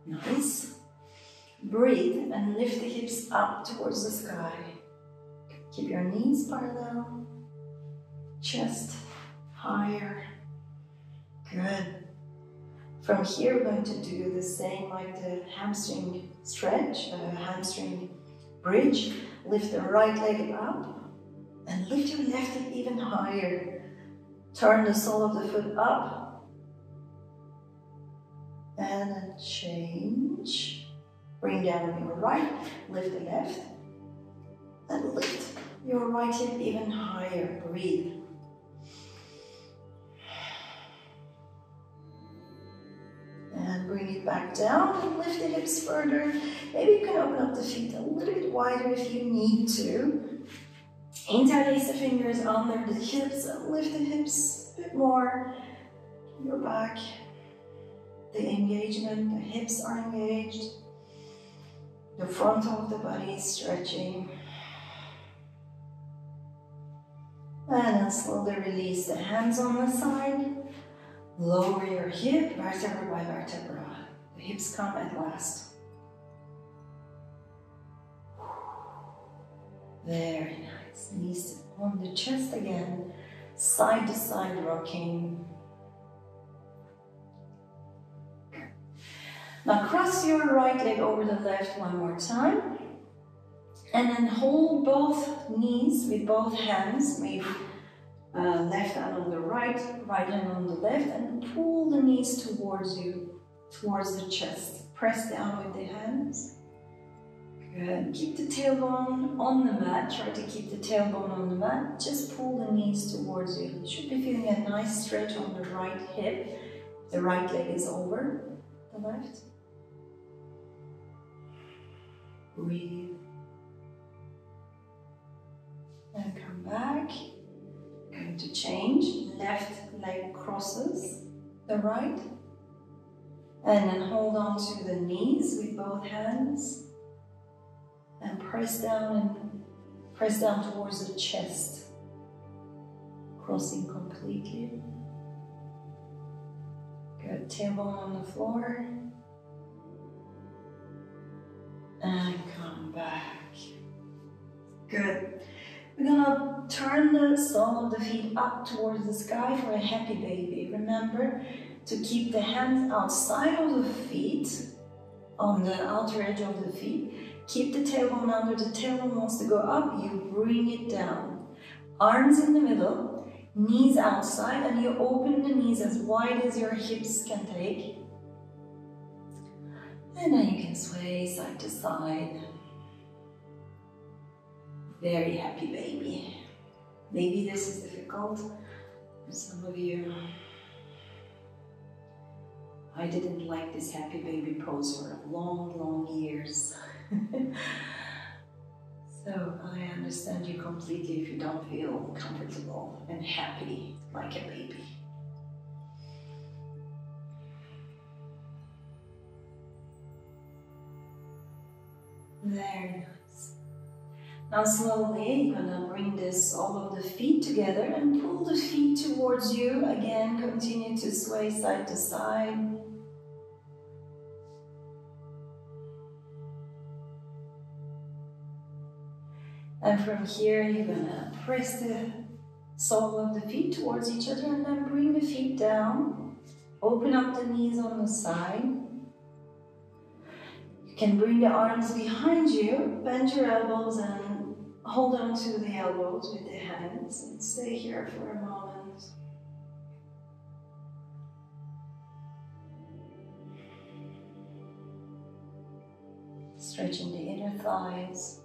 nice. Breathe and lift the hips up towards the sky. Keep your knees parallel, chest higher. Good. From here, we're going to do the same like the hamstring stretch, hamstring bridge. Lift the right leg up and lift your left leg even higher. Turn the sole of the foot up and then change. Bring down your right, lift the left and lift your right hip even higher. Breathe. And bring it back down and lift the hips further. Maybe you can open up the feet a little bit wider if you need to. Interlace the fingers under the hips and lift the hips a bit more. Your back, the engagement, the hips are engaged. The front of the body is stretching. And then slowly release the hands on the side. Lower your hip, vertebra by vertebra. The hips come at last. Very nice. Knees on the chest again. Side to side rocking. Now cross your right leg over the left one more time. And then hold both knees with both hands. Maybe left hand on the right, right hand on the left, and pull the knees towards you, towards the chest. Press down with the hands. Good. Keep the tailbone on the mat. Try to keep the tailbone on the mat. Just pull the knees towards you. You should be feeling a nice stretch on the right hip. The right leg is over the left. Breathe. And come back. Going to change. Left leg crosses the right. And then hold on to the knees with both hands. And press down towards the chest. Crossing completely. Good. Tailbone on the floor. And come back. Good. We're gonna turn the sole of the feet up towards the sky for a happy baby. Remember to keep the hands outside of the feet, on the outer edge of the feet. Keep the tailbone under. The tailbone wants to go up, you bring it down. Arms in the middle, knees outside, and you open the knees as wide as your hips can take. And then you can sway side to side. Very happy baby. Maybe this is difficult for some of you. I didn't like this happy baby pose for long years. So I understand you completely if you don't feel comfortable and happy like a baby. Very nice. Now slowly you're gonna bring all of the feet together and pull the feet towards you. Again, continue to sway side to side. And from here, you're gonna press the sole of the feet towards each other and then bring the feet down. Open up the knees on the side. You can bring the arms behind you, bend your elbows and hold on to the elbows with the hands and stay here for a moment. Stretching the inner thighs.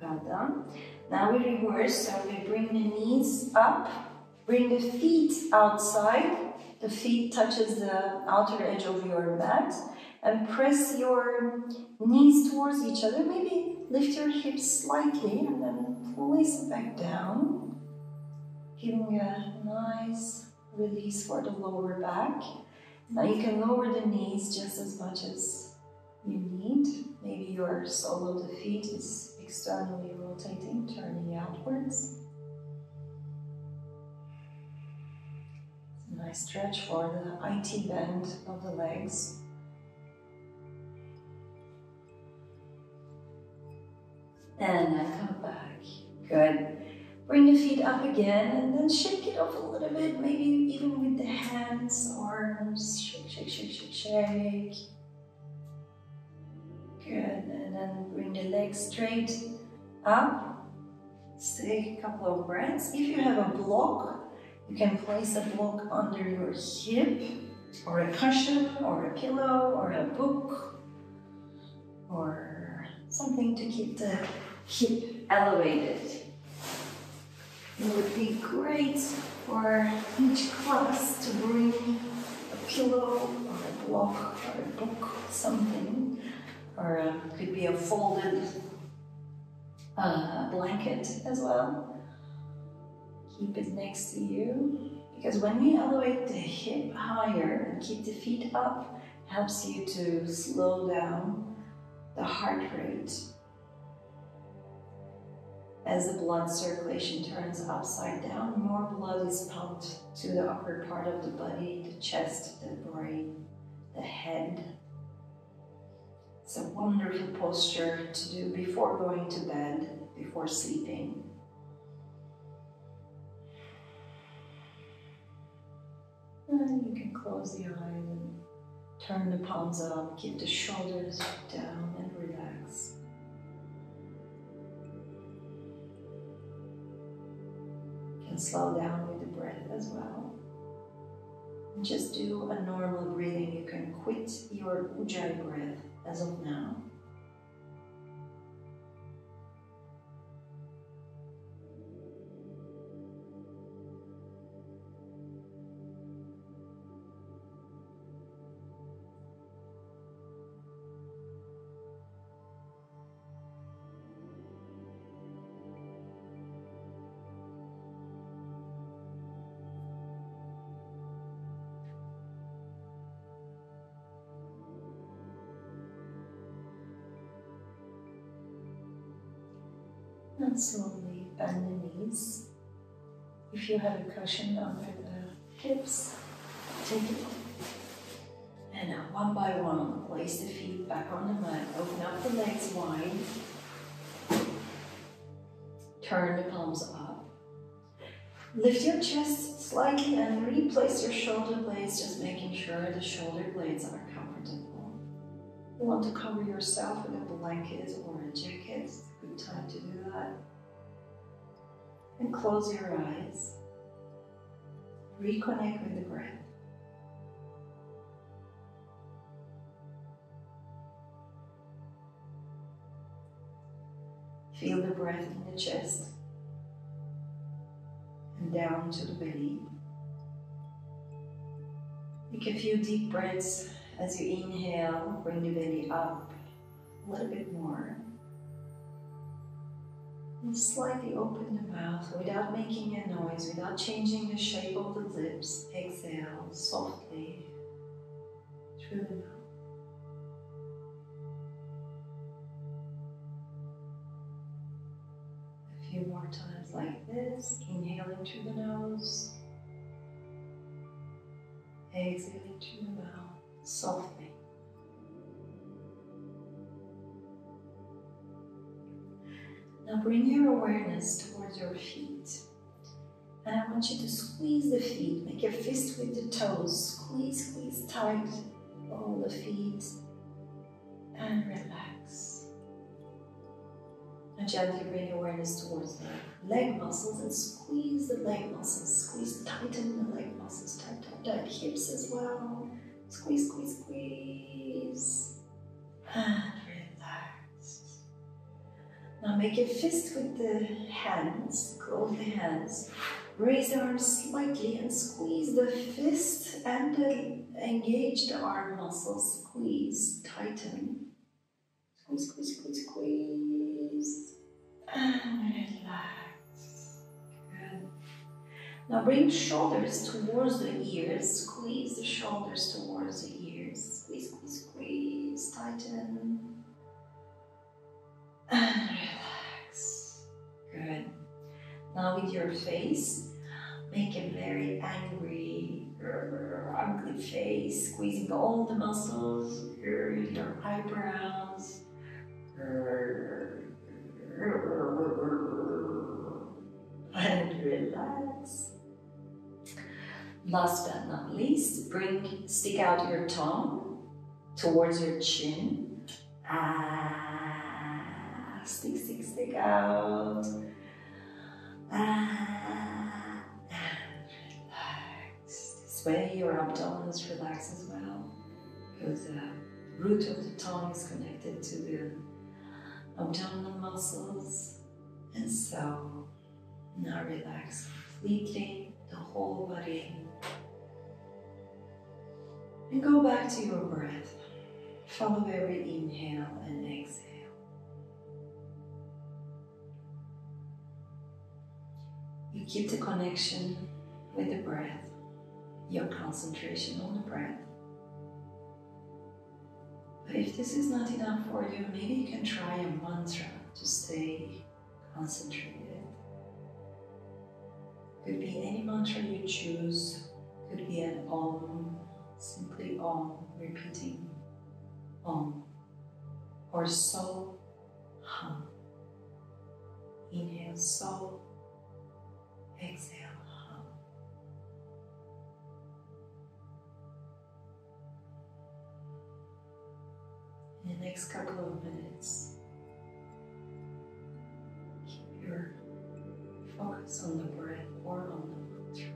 Well done. Now we reverse, so we bring the knees up, bring the feet outside. The feet touches the outer edge of your mat, and press your knees towards each other. Maybe lift your hips slightly and then place it back down, giving a nice release for the lower back. Now you can lower the knees just as much as you need. Maybe your sole of the feet is externally rotating, turning outwards. It's a nice stretch for the IT bend of the legs. And then come back. Good. Bring the feet up again and then shake it off a little bit, maybe even with the hands, arms. Shake, shake, shake, shake, shake. Good. And then bring the legs straight up. Let's take a couple of breaths. If you have a block, you can place a block under your hip, or a cushion, or a pillow, or a book, or something to keep the hip elevated. It would be great for each class to bring a pillow, or a block, or a book, something, or it could be a folded blanket as well. Keep it next to you, because when we elevate the hip higher and keep the feet up, it helps you to slow down the heart rate. As the blood circulation turns upside down, more blood is pumped to the upper part of the body, the chest, the brain, the head. It's a wonderful posture to do before going to bed, before sleeping. And you can close the eyes and turn the palms up, keep the shoulders down and relax. You can slow down with the breath as well. And just do a normal breathing. You can quit your Ujjayi breath as of now. And slowly bend the knees. If you have a cushion under the hips, take it. And now one by one, place the feet back on the mat. Open up the legs wide. Turn the palms up. Lift your chest slightly and replace your shoulder blades, just making sure the shoulder blades are comfortable. You want to cover yourself with a blanket or a jacket. It's a good time to do that. And close your eyes. Reconnect with the breath. Feel the breath in the chest and down to the belly. Take a few deep breaths as you inhale. Bring the belly up a little bit more. And slightly open the mouth without making a noise, without changing the shape of the lips. Exhale softly through the mouth. A few more times like this, inhaling through the nose, exhaling through the mouth, softly. Now bring your awareness towards your feet. And I want you to squeeze the feet. Make a fist with the toes. Squeeze, squeeze tight all the feet. And relax. And gently bring awareness towards the leg muscles and squeeze the leg muscles. Squeeze, tighten the leg muscles. Tight, tight, tight. Hips as well. Squeeze, squeeze, squeeze. And relax. Now make a fist with the hands, close the hands. Raise the arms slightly and squeeze the fist and engage the arm muscles. Squeeze, tighten. Squeeze, squeeze, squeeze, squeeze. And relax. Good. Now bring shoulders towards the ears. Squeeze the shoulders towards the ears. Squeeze, squeeze, squeeze. Tighten. And relax. Good. Now with your face, make a very angry, ugly face, squeezing all the muscles, your eyebrows. And relax. Last but not least, stick out your tongue towards your chin. Stick out. And relax. This way your abdominals relax as well, because the root of the tongue is connected to the abdominal muscles. And so now relax completely the whole body. And go back to your breath. Follow every inhale and exhale. You keep the connection with the breath, your concentration on the breath. But if this is not enough for you, maybe you can try a mantra to stay concentrated. Could be any mantra you choose, could be an Om, simply Om, repeating Om, or So, Hum. Inhale So, exhale Hum. In the next couple of minutes, keep your focus on the breath or on the mantra.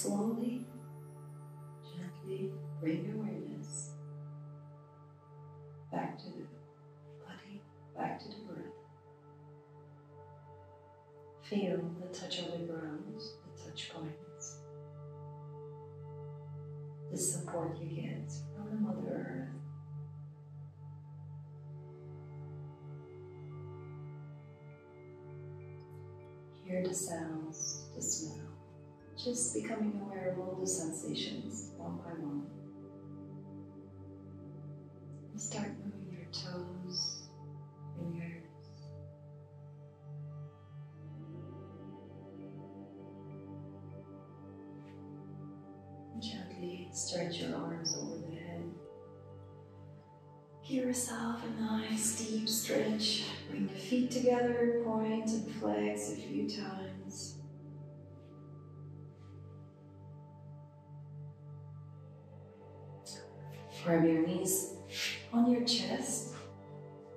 slowly, gently bring awareness back to the body, back to the breath. Feel the touch of the ground, the touch points, the support you get from the Mother Earth. Hear the sounds, the smell, just becoming aware of all the sensations one by one. And start moving your toes, fingers. Gently stretch your arms over the head. Give yourself a nice deep stretch. Bring the feet together, point and flex a few times. Grab your knees on your chest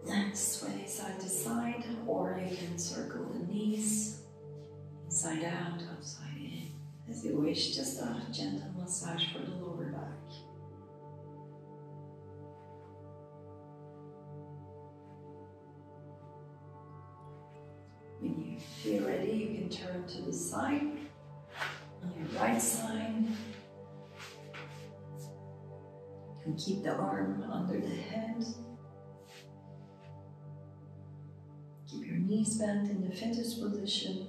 and sway side to side, or you can circle the knees inside out, outside in, as you wish. Just a gentle massage for the lower back. When you feel ready, you can turn to the side, on your right side, and keep the arm under the head. Keep your knees bent in the fetus position.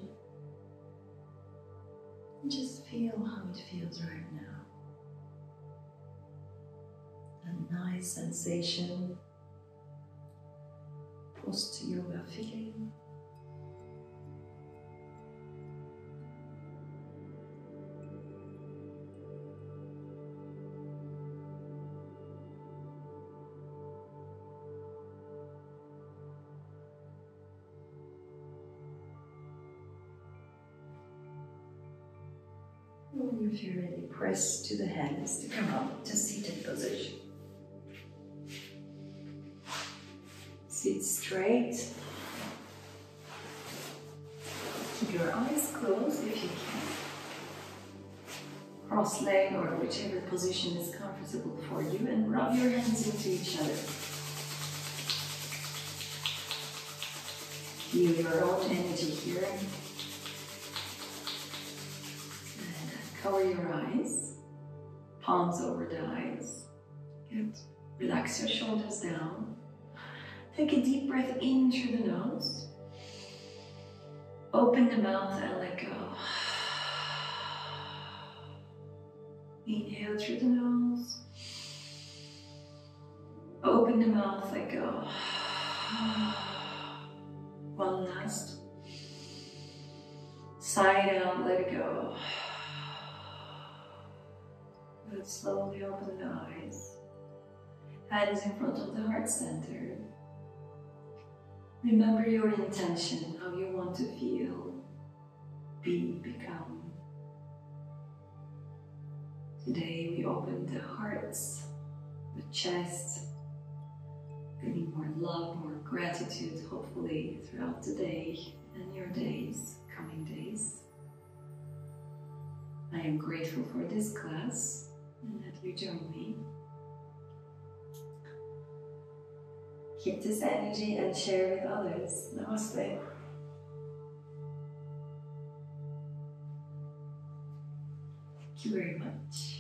And just feel how it feels right now. A nice sensation, post-yoga feeling. When you feel ready, press to the hands to come up to seated position. Sit straight. Keep your eyes closed if you can. Cross leg or whichever position is comfortable for you, and rub your hands into each other. Feel your own energy here. Cover your eyes, palms over the eyes. Good. Relax your shoulders down. Take a deep breath in through the nose. Open the mouth and let go. Inhale through the nose. Open the mouth, let go. One last. Sigh out, let it go. Good. Slowly open the eyes. Hands in front of the heart center. Remember your intention, how you want to feel, be, become. Today we open the hearts, the chest, bringing more love, more gratitude, hopefully throughout the day and your days, coming days. I am grateful for this class and that you joined me. Keep this energy and share with others. Namaste. Thank you very much.